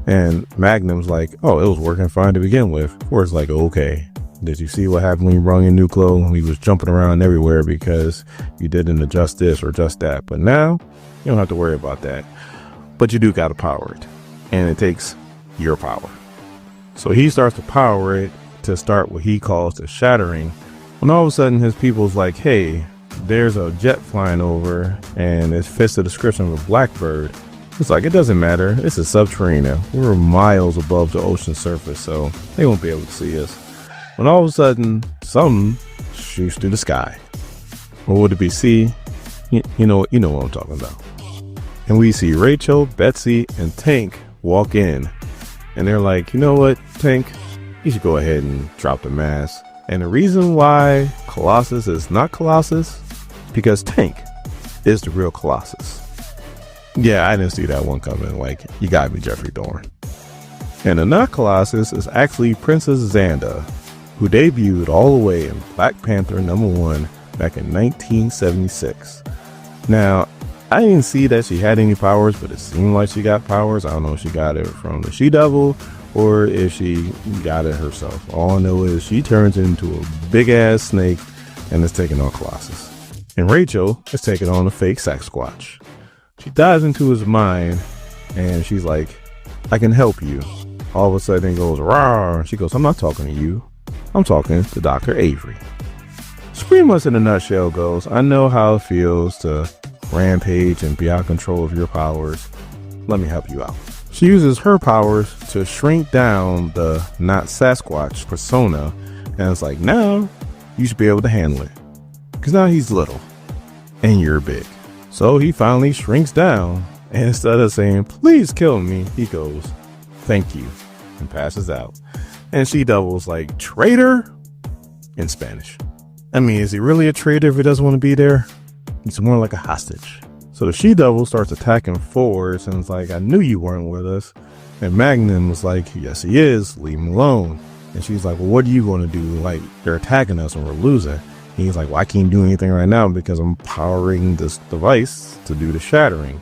And Magnum's like, oh, it was working fine to begin with. Forge's like, okay. Did you see what happened when you rung in Nuklo? He was jumping around everywhere because you didn't adjust this or adjust that. But now you don't have to worry about that. But you do got to power it. And it takes your power. So he starts to power it to start what he calls the shattering. When all of a sudden his people's like, hey, there's a jet flying over and it fits the description of a blackbird. It's like, it doesn't matter. It's a subterranean. We're miles above the ocean surface, so they won't be able to see us. When all of a sudden, something shoots through the sky. Or would it be C? You know what I'm talking about. And we see Rachel, Betsy, and Tank walk in. And they're like, you know what, Tank? You should go ahead and drop the mask. And the reason why Colossus is not Colossus, because Tank is the real Colossus. Yeah, I didn't see that one coming. Like, you got me, Geoffrey Thorne. And the nut Colossus is actually Princess Xanda, who debuted all the way in Black Panther #1 back in 1976. Now, I didn't see that she had any powers, but it seemed like she got powers. I don't know if she got it from the She-Devil or if she got it herself. All I know is she turns into a big-ass snake and is taking on Colossus. And Rachel is taking on a fake Sasquatch. She dives into his mind and she's like, I can help you. All of a sudden it goes, rawr. She goes, I'm not talking to you. I'm talking to Dr. Avery. So pretty much in a nutshell goes, I know how it feels to rampage and be out of control of your powers. Let me help you out. She uses her powers to shrink down the not Sasquatch persona, and it's like, now you should be able to handle it, because now he's little and you're big. So he finally shrinks down, and instead of saying please kill me, he goes thank you and passes out. And She-Devil's like, traitor, in Spanish. I mean, is he really a traitor if he doesn't want to be there? He's more like a hostage. So the She-Devil starts attacking forwards and it's like, I knew you weren't with us. And Magnum was like, yes, he is. Leave him alone. And she's like, well, what are you going to do? Like, they're attacking us and we're losing. And he's like, well, I can't do anything right now because I'm powering this device to do the shattering.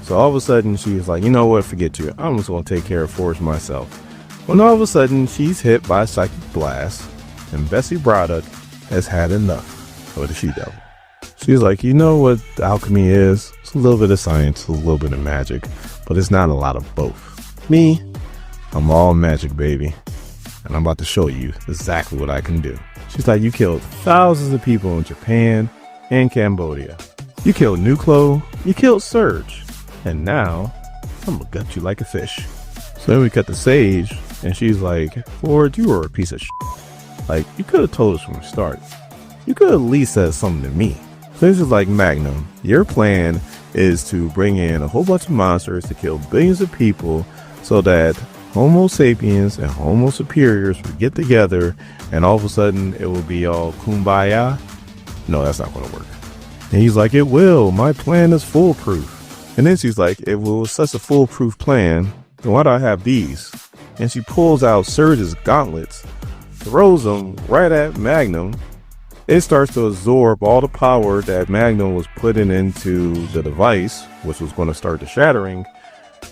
So all of a sudden she's like, you know what? Forget you. I'm just going to take care of Forge myself. When all of a sudden she's hit by a psychic blast and Betsy Braddock has had enough of the She-Devil. She's like, you know what alchemy is? It's a little bit of science, a little bit of magic, but it's not a lot of both. Me, I'm all magic, baby. And I'm about to show you exactly what I can do. She's like, you killed thousands of people in Japan and Cambodia. You killed Nuklo, you killed Surge. And now, I'm gonna gut you like a fish. So then we cut to Sage, and she's like, Ford, you were a piece of shit. Like, you could have told us from the start. You could at least said something to me. This is like, Magnum, your plan is to bring in a whole bunch of monsters to kill billions of people so that Homo sapiens and Homo superiors would get together and all of a sudden it will be all kumbaya. No, that's not going to work. And he's like, it will. My plan is foolproof. And then she's like, it was such a foolproof plan. Then why do I have these? And she pulls out Surge's gauntlets, throws them right at Magnum. It starts to absorb all the power that Magnum was putting into the device, which was going to start the shattering.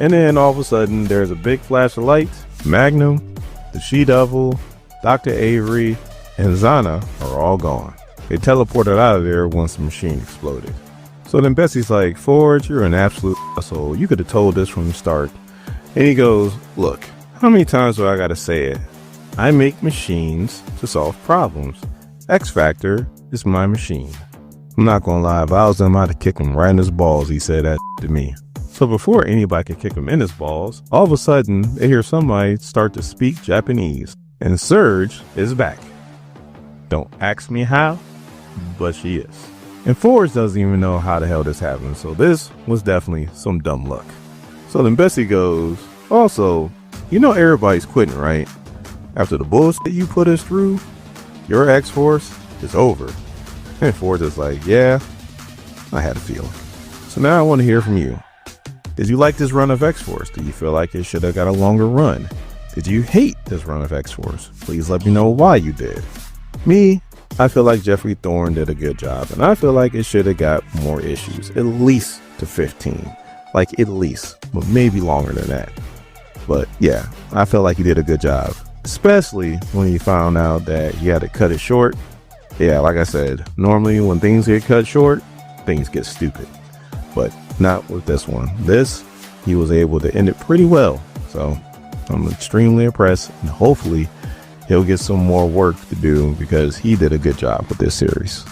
And then all of a sudden, there's a big flash of light. Magnum, the She-Devil, Dr. Avery, and Xana are all gone. They teleported out of there once the machine exploded. So then Betsy's like, Forge, you're an absolute asshole. You could have told this from the start. And he goes, look, how many times do I got to say it? I make machines to solve problems. X Factor is my machine. I'm not gonna lie, if I was him, I'd have kicked him right in his balls. He said that to me. So before anybody could kick him in his balls, all of a sudden they hear somebody start to speak Japanese, and Surge is back. Don't ask me how, but she is. And Forge doesn't even know how the hell this happened, so this was definitely some dumb luck. So then Betsy goes, also, you know everybody's quitting, right? After the bullshit you put us through, your X-Force is over. And Forge is like, yeah, I had a feeling. So now I want to hear from you. Did you like this run of X-Force? Do you feel like it should have got a longer run? Did you hate this run of X-Force? Please let me know why you did. Me, I feel like Geoffrey Thorne did a good job, and I feel like it should have got more issues, at least to 15. Like, at least, but maybe longer than that. But yeah, I feel like he did a good job. Especially when he found out that he had to cut it short. Yeah, like I said, normally when things get cut short, things get stupid. But not with this one. This, he was able to end it pretty well. So I'm extremely impressed, and hopefully he'll get some more work to do because he did a good job with this series.